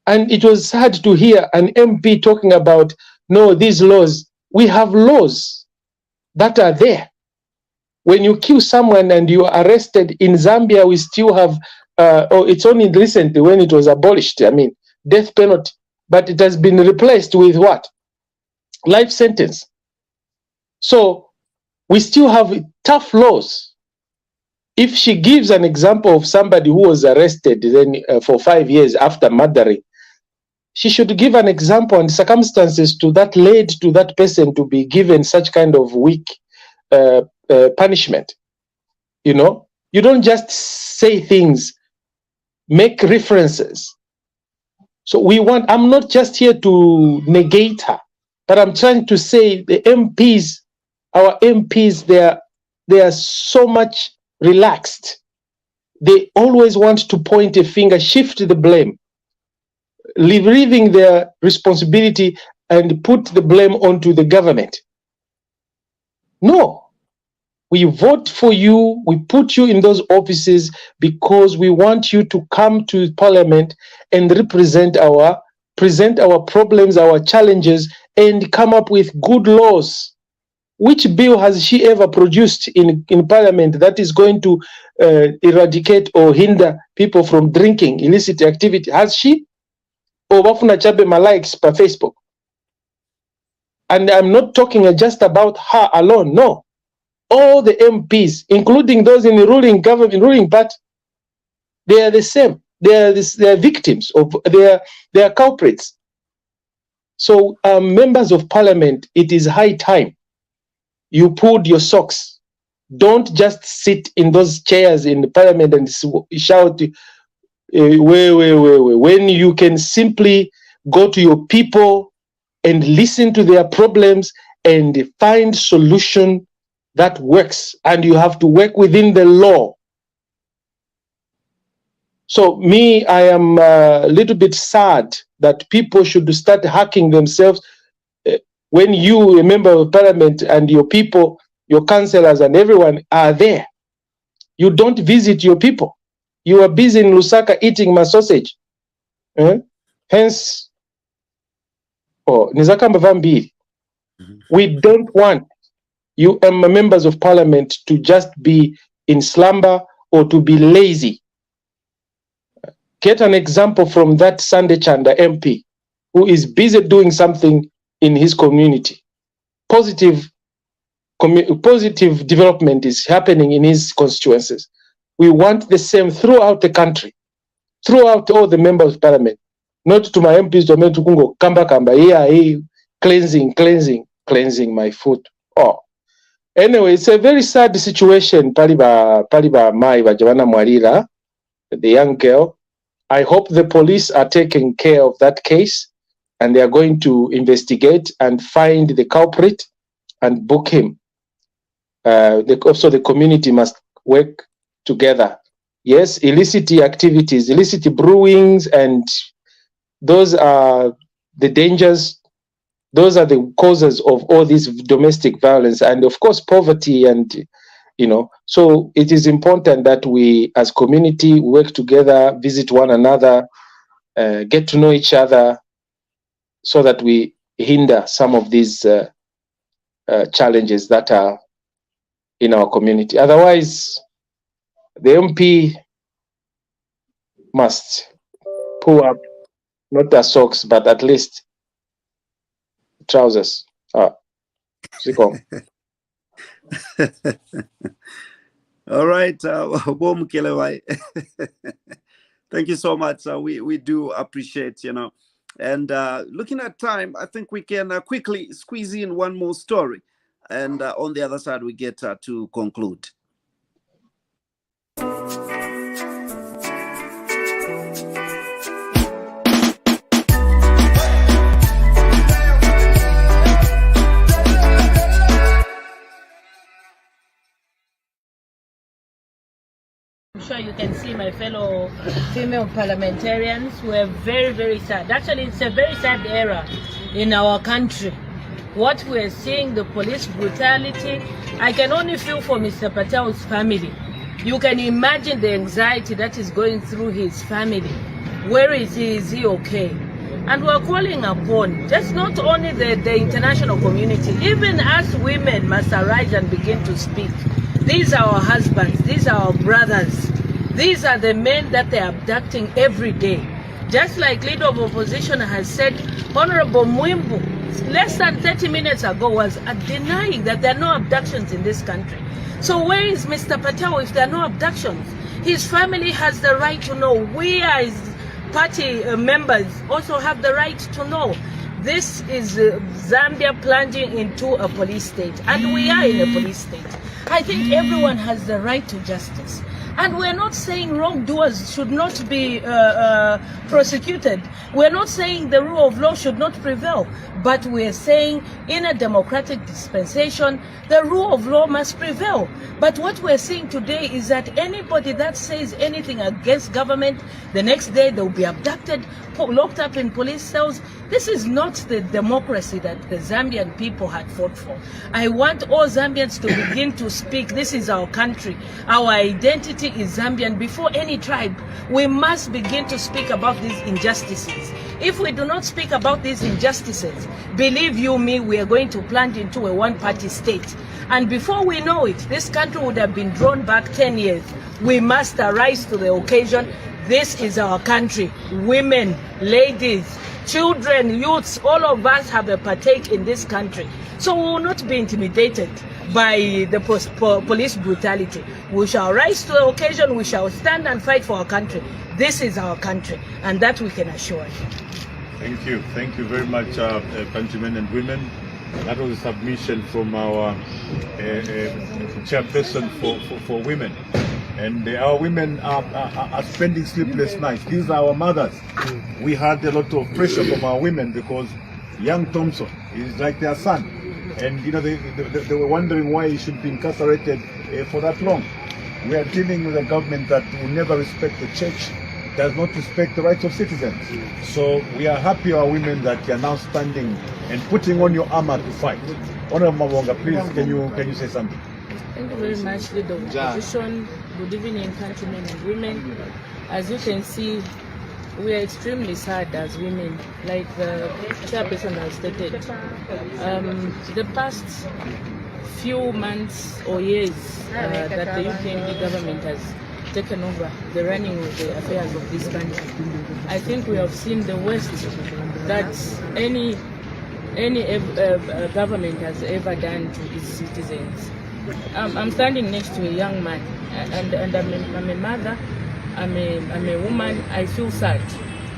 And it was sad to hear an MP talking about, no, these laws. We have laws that are there. When you kill someone and you are arrested in Zambia, we still have, it's only recently when it was abolished, death penalty, but it has been replaced with what? Life sentence. So we still have tough laws. If she gives an example of somebody who was arrested then for 5 years after murdering, she should give an example and circumstances to that led to that person to be given such kind of weak punishment. You don't just say things, make references. So I'm not just here to negate her, but I'm trying to say the MPs, our MPs, they are so much relaxed. They always want to point a finger, shift the blame, leaving their responsibility and put the blame onto the government. No, we vote for you, we put you in those offices because we want you to come to Parliament and present our problems, our challenges, and come up with good laws. Which bill has she ever produced in Parliament that is going to eradicate or hinder people from drinking illicit activity? Has she? Or wafuna chabe my likes per Facebook? And I'm not talking just about her alone. No, all the MPs, including those in the ruling government, ruling party, they are the same. They are victims of they are culprits. So, members of Parliament, it is high time you pulled your socks. Don't just sit in those chairs in the Parliament and shout, when you can simply go to your people and listen to their problems and find solution that works. And you have to work within the law. So me, I am a little bit sad that people should start hacking themselves when you, a member of Parliament, and your people, your councillors and everyone are there. You don't visit your people. You are busy in Lusaka eating my sausage. Hence, we don't want you members of Parliament to just be in slumber or to be lazy. Get an example from that Sunday Chanda MP who is busy doing something in his community. Positive development is happening in his constituencies. We want the same throughout the country, throughout all the members of Parliament. Not to my MPs to kungo kamba cleansing my foot. Oh, anyway, it's a very sad situation. Paliba mai Javana Mwarira, the young girl. I hope the police are taking care of that case and they are going to investigate and find the culprit and book him. Also, the community must work together. Yes, illicit activities, illicit brewings, and those are the dangers. Those are the causes of all this domestic violence and, of course, poverty. And, so it is important that we as community work together, visit one another, get to know each other so that we hinder some of these challenges that are in our community. Otherwise, the MP must pull up not the socks, but at least trousers. All right, thank you so much. We do appreciate, and looking at time, I think we can quickly squeeze in one more story, and on the other side we get to conclude. I'm sure you can see my fellow female parliamentarians who are very, very sad. Actually, it's a very sad era in our country. What we're seeing, the police brutality, I can only feel for Mr. Patel's family. You can imagine the anxiety that is going through his family. Where is he? Is he okay? And we're calling upon just not only the international community, even us women must arise and begin to speak. These are our husbands, these are our brothers, these are the men that they're abducting every day. Just like Leader of Opposition has said, Honorable Mwimbu, less than 30 minutes ago was denying that there are no abductions in this country. So where is Mr. Patel if there are no abductions? His family has the right to know. We as party members also have the right to know. This is Zambia plunging into a police state, and we are in a police state. I think everyone has the right to justice. And we're not saying wrongdoers should not be prosecuted. We're not saying the rule of law should not prevail. But we're saying in a democratic dispensation, the rule of law must prevail. But what we're seeing today is that anybody that says anything against government, the next day they'll be abducted, locked up in police cells. This is not the democracy that the Zambian people had fought for. I want all Zambians to begin to speak. This is our country. Our identity is Zambian. Before any tribe, we must begin to speak about these injustices. If we do not speak about these injustices, believe you me, we are going to plunge into a one-party state. And before we know it, this country would have been drawn back 10 years. We must arise to the occasion. This is our country. Women, ladies, children, youths, all of us have a partake in this country. So we will not be intimidated by the police brutality. We shall rise to the occasion. We shall stand and fight for our country. This is our country, and that we can assure you. Thank you. Thank you very much, countrymen and women. That was a submission from our chairperson for women. And our women are spending sleepless nights. These are our mothers. We had a lot of pressure from our women because young Thompson is like their son. And you know, they were wondering why he should be incarcerated for that long. We are dealing with a government that will never respect the church, does not respect the rights of citizens. So we are happy our women that you are now standing and putting on your armor to fight. Honorable Mawonga, please, can you say something? Thank you very much, Leader of Opposition. Good evening, countrymen and women. As you can see, we are extremely sad as women, like the chairperson has stated. The past few months or years that the UPND government has taken over the running of the affairs of this country, I think we have seen the worst that any government has ever done to its citizens. I'm standing next to a young man, and I'm a mother, I'm a woman. I feel sad.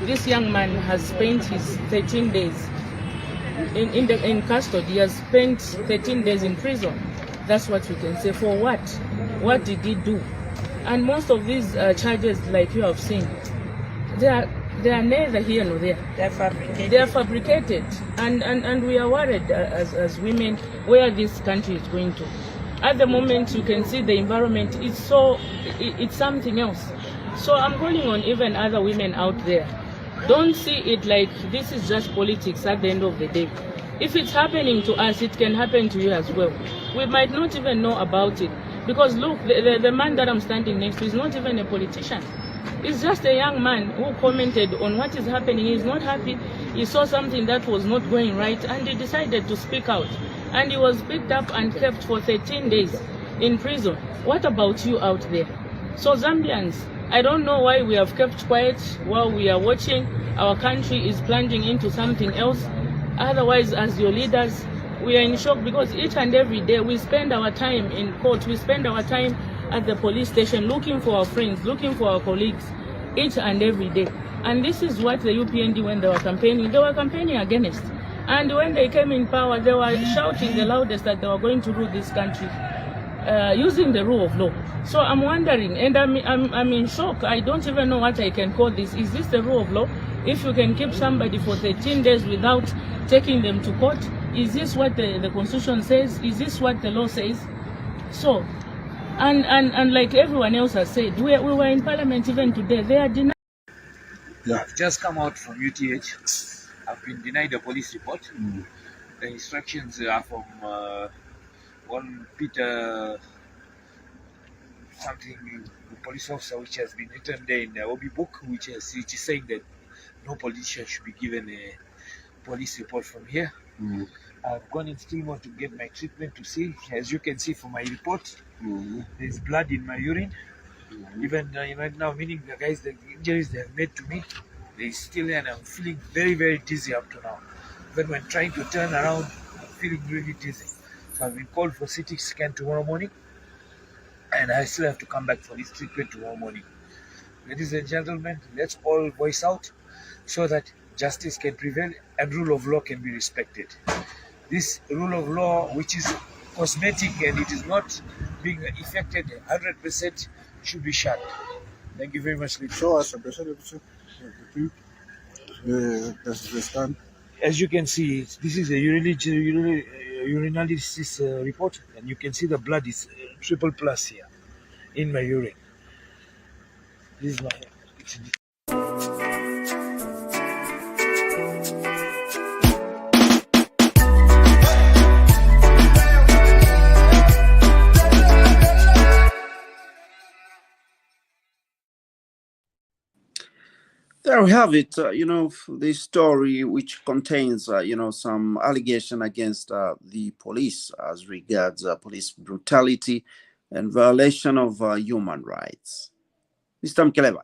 This young man has spent his 13 days in custody. He has spent 13 days in prison. That's what we can say. For what? What did he do? And most of these charges, like you have seen, they are neither here nor there. They are fabricated. And we are worried as women where this country is going to. At the moment, you can see the environment is it's something else. So I'm calling on even other women out there. Don't see it like this is just politics at the end of the day. If it's happening to us, it can happen to you as well. We might not even know about it. Because look, the man that I'm standing next to is not even a politician. He's just a young man who commented on what is happening. He's not happy. He saw something that was not going right and he decided to speak out. And he was picked up and kept for 13 days in prison. What about you out there? So Zambians, I don't know why we have kept quiet while we are watching. Our country is plunging into something else. Otherwise, as your leaders, we are in shock because each and every day we spend our time in court, we spend our time at the police station looking for our friends, looking for our colleagues, each and every day. And this is what the UPND, when they were campaigning against. And when they came in power, they were shouting the loudest that they were going to rule this country using the rule of law. So I'm wondering, and I'm in shock. I don't even know what I can call this. Is this the rule of law? If you can keep somebody for 13 days without taking them to court, is this what the Constitution says? Is this what the law says? So, and like everyone else has said, we were in Parliament even today. They are denying. I've just come out from UTH. I've been denied a police report. The instructions are from one Peter something, the police officer, which has been written there in the OB book, which is saying that no politician should be given a police report from here. I've gone in Timor to get my treatment to see. As you can see from my report, there's blood in my urine. Even right now, meaning the guys, the injuries they have made to me, they're still there, and I'm feeling very, very dizzy up to now. Even when trying to turn around, I'm feeling really dizzy. So I've been called for CT scan tomorrow morning, and I still have to come back for this treatment tomorrow morning. Ladies and gentlemen, let's all voice out so that justice can prevail and rule of law can be respected. This rule of law, which is cosmetic and it is not being effected 100%, should be shut. Thank you very much, Lee. As you can see, this is a urinalysis report, and you can see the blood is triple plus here in my urine. This is my. There we have it. This story which contains, some allegation against the police as regards police brutality and violation of human rights. Mr. Mkeleba.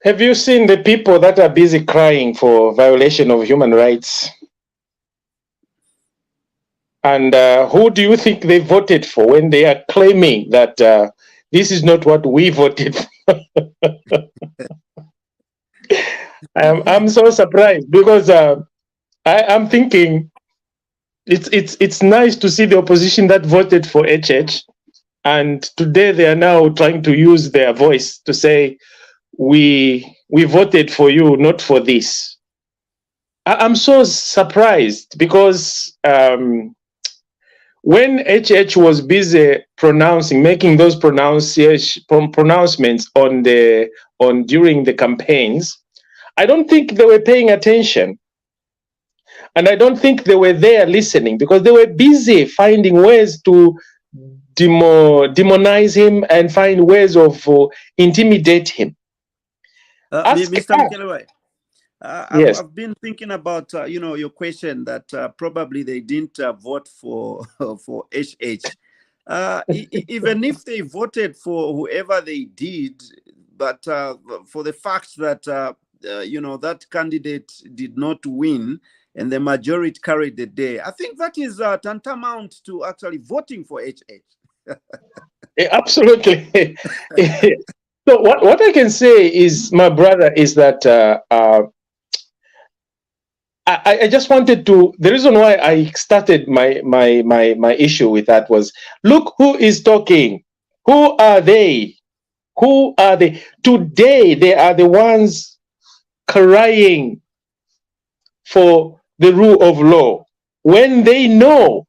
Have you seen the people that are busy crying for violation of human rights? And who do you think they voted for when they are claiming that this is not what we voted for? I'm so surprised because I'm thinking it's nice to see the opposition that voted for HH, and today they are now trying to use their voice to say we voted for you, not for this. I'm so surprised because when HH was busy making those pronouncements during the campaigns, I don't think they were paying attention. And I don't think they were there listening because they were busy finding ways to demonize him and find ways of intimidate him. Mr. Mkeleba, yes. I've been thinking about your question that probably they didn't vote for for HH. Even if they voted for whoever they did, but for the fact that that candidate did not win and the majority carried the day, I think that is tantamount to actually voting for HH. Absolutely. So what I can say is, my brother, is that I just wanted to. The reason why I started my issue with that was, look who is talking. Who are they? Who are they? Today they are the ones crying for the rule of law when they know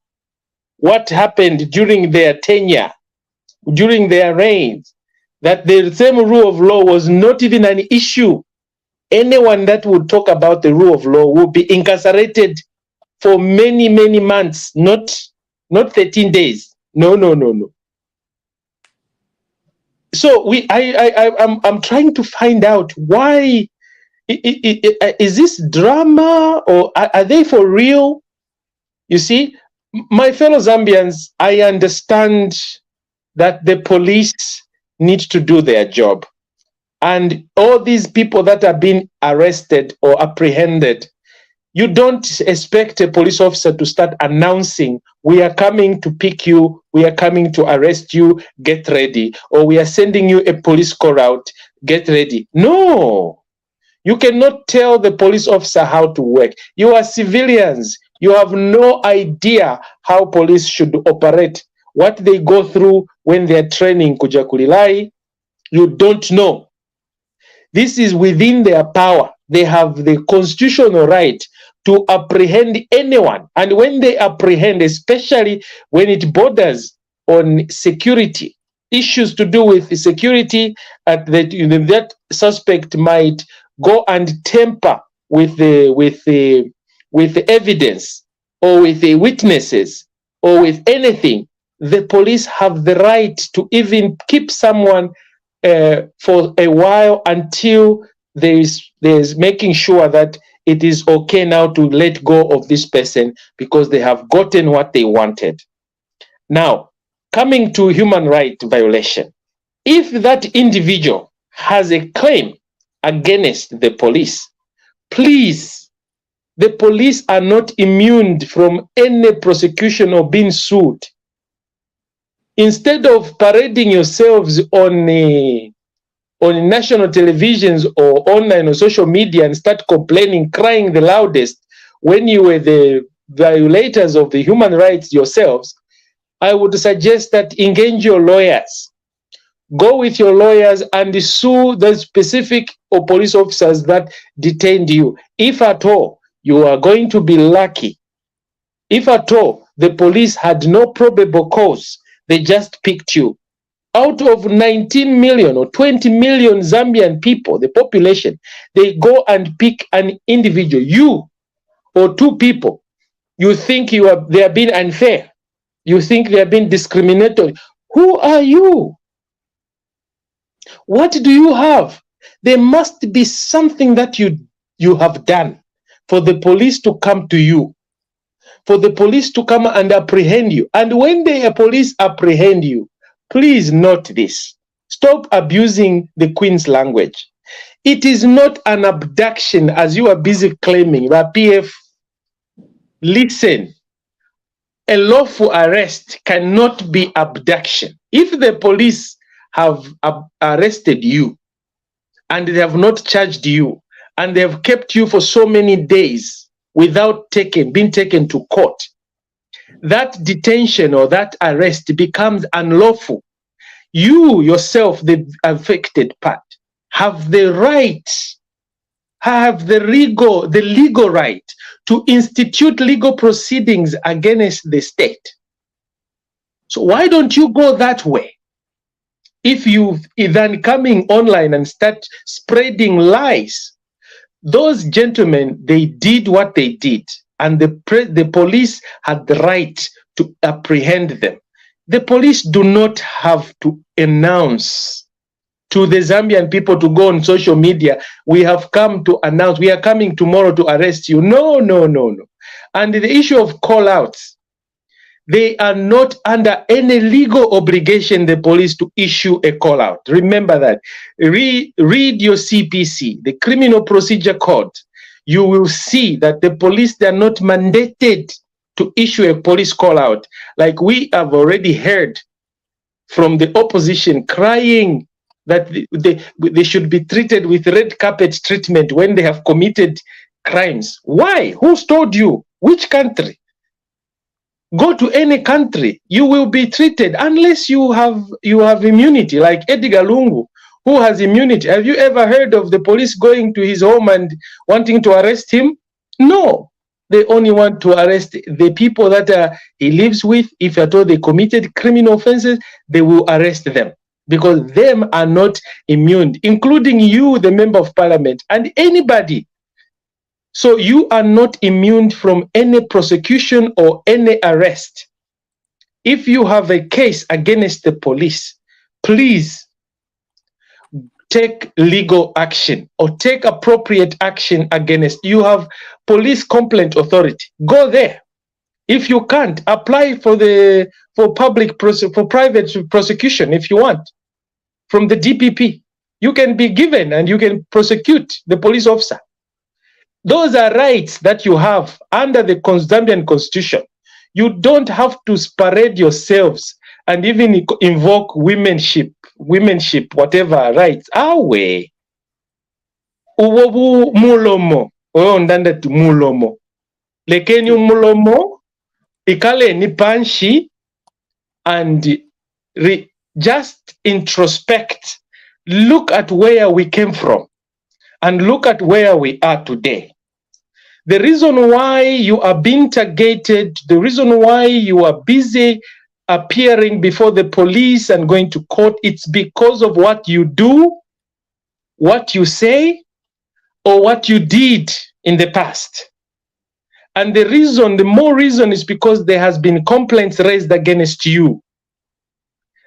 what happened during their tenure, during their reigns, that the same rule of law was not even an issue. Anyone that would talk about the rule of law will be incarcerated for many, many months, not 13 days. No. So I'm trying to find out why. Is this drama or are they for real? You see, my fellow Zambians, I understand that the police need to do their job. And all these people that are being arrested or apprehended, you don't expect a police officer to start announcing, we are coming to pick you, we are coming to arrest you, get ready, or we are sending you a police call out, get ready. No, you cannot tell the police officer how to work. You are civilians. You have no idea how police should operate, what they go through when they are training kuja kulilai. You don't know. This is within their power. They have the constitutional right to apprehend anyone. And when they apprehend, especially when it borders on security, issues to do with the security, that suspect might go and tamper with the evidence or with the witnesses or with anything, the police have the right to even keep someone for a while until there's making sure that it is okay now to let go of this person because they have gotten what they wanted. Now, coming to human rights violation, if that individual has a claim against the police, please, the police are not immune from any prosecution or being sued. Instead of parading yourselves on national televisions or online or social media and start complaining, crying the loudest when you were the violators of the human rights yourselves, I would suggest that engage your lawyers. Go with your lawyers and sue the specific or police officers that detained you. If at all, you are going to be lucky. If at all, the police had no probable cause, they just picked you. Out of 19 million or 20 million Zambian people, the population, they go and pick an individual, you or two people. You think they are being unfair. You think they are being discriminatory. Who are you? What do you have? There must be something that you have done for the police to come to you, for the police to come and apprehend you. And when the police apprehend you, please note this. Stop abusing the Queen's language. It is not an abduction as you are busy claiming. But PF, listen. A lawful arrest cannot be abduction. If the police have arrested you and they have not charged you and they have kept you for so many days without being taken to court, that detention or that arrest becomes unlawful. You yourself, the affected part, have the right, have the legal right to institute legal proceedings against the state. So why don't you go that way? If you then coming online and start spreading lies, those gentlemen, they did what they did, and the police had the right to apprehend them. The police do not have to announce to the Zambian people to go on social media, we have come to announce, we are coming tomorrow to arrest you. No, no, no, no. And the issue of call-outs, they are not under any legal obligation, the police, to issue a call-out. Remember that. Read your CPC, the Criminal Procedure Code. You will see that the police, they are not mandated to issue a police call-out. Like we have already heard from the opposition crying that they should be treated with red carpet treatment when they have committed crimes. Why? Who's told you? Which country? Go to any country, you will be treated unless you have immunity, like Edgar Lungu, who has immunity. Have you ever heard of the police going to his home and wanting to arrest him? No. They only want to arrest the people that he lives with. If at all they committed criminal offenses, they will arrest them, because them are not immune, including you, the member of parliament, and anybody. So you are not immune from any prosecution or any arrest. If you have a case against the police, please take legal action or take appropriate action against. You have police complaint authority. Go there. If you can't, apply for private prosecution if you want from the DPP. You can be given and you can prosecute the police officer. Those are rights that you have under the Zambian Constitution. You don't have to parade yourselves and even invoke womenship, whatever rights. Awe. Uwobu mulomo. Oyo ndanda tu mulomo. Lekeni mulomo. Ikale ni panshi. And just introspect. Look at where we came from. And look at where we are today. The reason why you are being targeted, the reason why you are busy appearing before the police and going to court, it's because of what you do, what you say, or what you did in the past. And the more reason is because there has been complaints raised against you.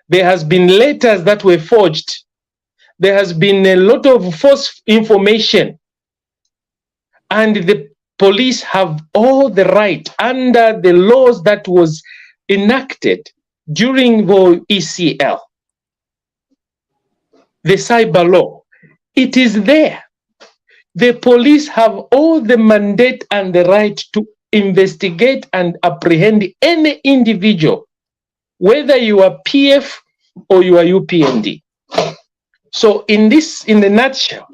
There has been letters that were forged. There has been a lot of false information. And the police have all the right under the laws that was enacted during the ECL, the cyber law. It is there. The police have all the mandate and the right to investigate and apprehend any individual, whether you are PF or you are UPND. So in the nutshell,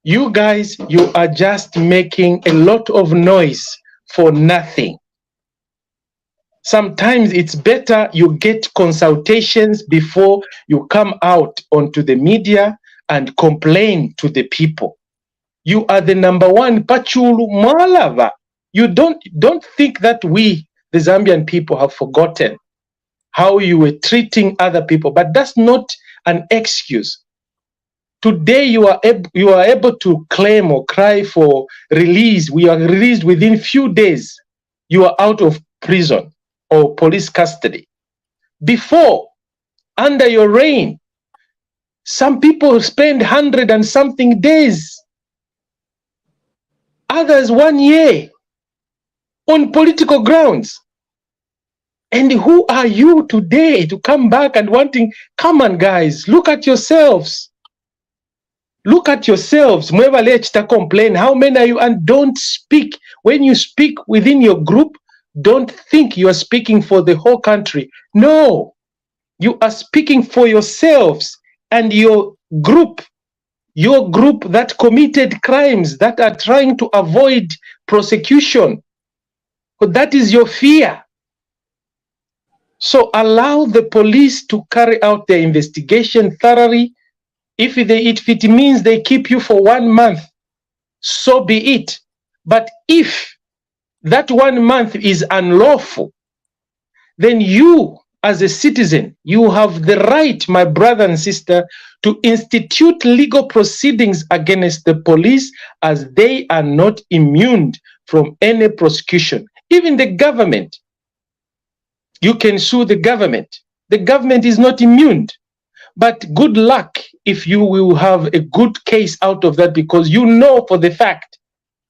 you guys, you are just making a lot of noise for nothing. sometimes it's better you get consultations before you come out onto the media and complain to the people. You are the number one Pachulu Malava. You don't think that we, the Zambian people, have forgotten how you were treating other people, but that's not an excuse. Today you are able to claim or cry for release. We are released within few days. You are out of prison or police custody. Before, under your reign, some people spend 100 and something days, others 1 year on political grounds. And who are you today to come back and wanting, come on guys, look at yourselves. Look at yourselves. Mweva complain. How many are you? And don't speak. When you speak within your group, don't think you are speaking for the whole country. No, you are speaking for yourselves and your group that committed crimes, that are trying to avoid prosecution. But that is your fear. So allow the police to carry out their investigation thoroughly. If it means they keep you for 1 month, so be it. But if that 1 month is unlawful, then you, as a citizen, you have the right, my brother and sister, to institute legal proceedings against the police, as they are not immune from any prosecution. Even the government, you can sue the government. The government is not immune. But good luck if you will have a good case out of that, because you know for the fact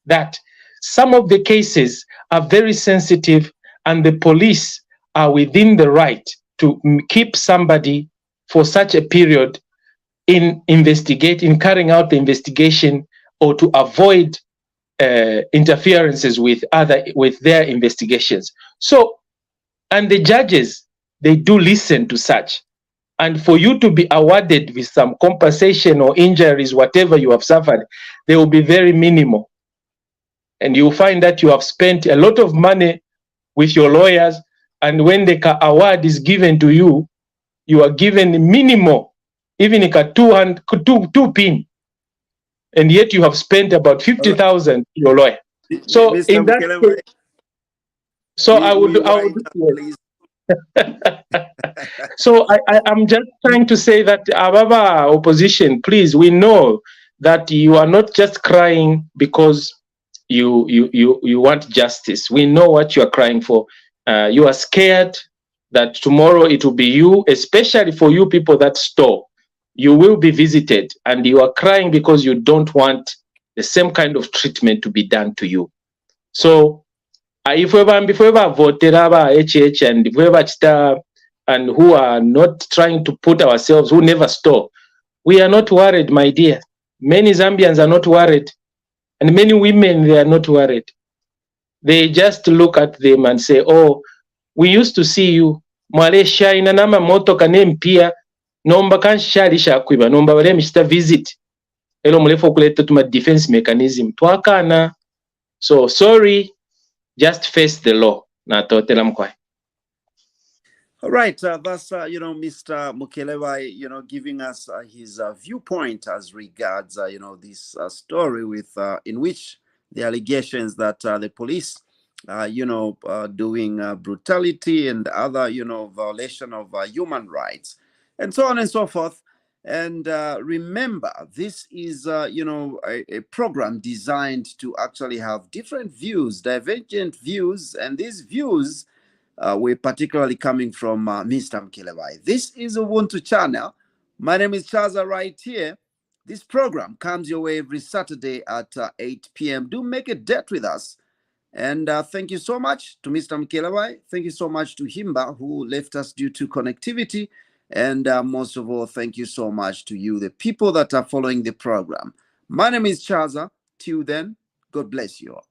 that some of the cases are very sensitive and the police are within the right to keep somebody for such a period in carrying out the investigation, or to avoid interferences with their investigations. So, and the judges, they do listen to such. And for you to be awarded with some compensation or injuries, whatever you have suffered, they will be very minimal. And you'll find that you have spent a lot of money with your lawyers, and when the award is given to you, you are given minimal, even a 2 pin. And yet you have spent about 50,000 to your lawyer. So Mr. in that Mukelewa, case, so I would so I'm just trying to say that Ababa opposition, please, we know that you are not just crying because you want justice. We know what you are crying for. You are scared that tomorrow it will be you, especially for you people that store. You will be visited, and you are crying because you don't want the same kind of treatment to be done to you. So if we ever voted HH, and if we ever and who are not trying to put ourselves, who never store, we are not worried, my dear. Many Zambians are not worried, and many women, they are not worried. They just look at them and say, oh, we used to see you. Malaysia ina nama moto kanem pia nomba kanshari shakwiba nomba wale mishita visit elo mulefo kuleta tuma defense mechanism twakana. So sorry, just face the law. Na totela mkwai. All right, that's Mr. Mukelewa, giving us his viewpoint as regards this story with in which the allegations that the police doing brutality and other violation of human rights and so on and so forth. And remember, this is a program designed to actually have different views, divergent views, and these views we're particularly coming from Mr. Mukelewa. This is Ubuntu Channel. My name is Chaza right here. This program comes your way every Saturday at 8 p.m. Do make a date with us. And thank you so much to Mr. Mukelewa. Thank you so much to Himba, who left us due to connectivity. And most of all, thank you so much to you, the people that are following the program. My name is Chaza. Till then, God bless you all.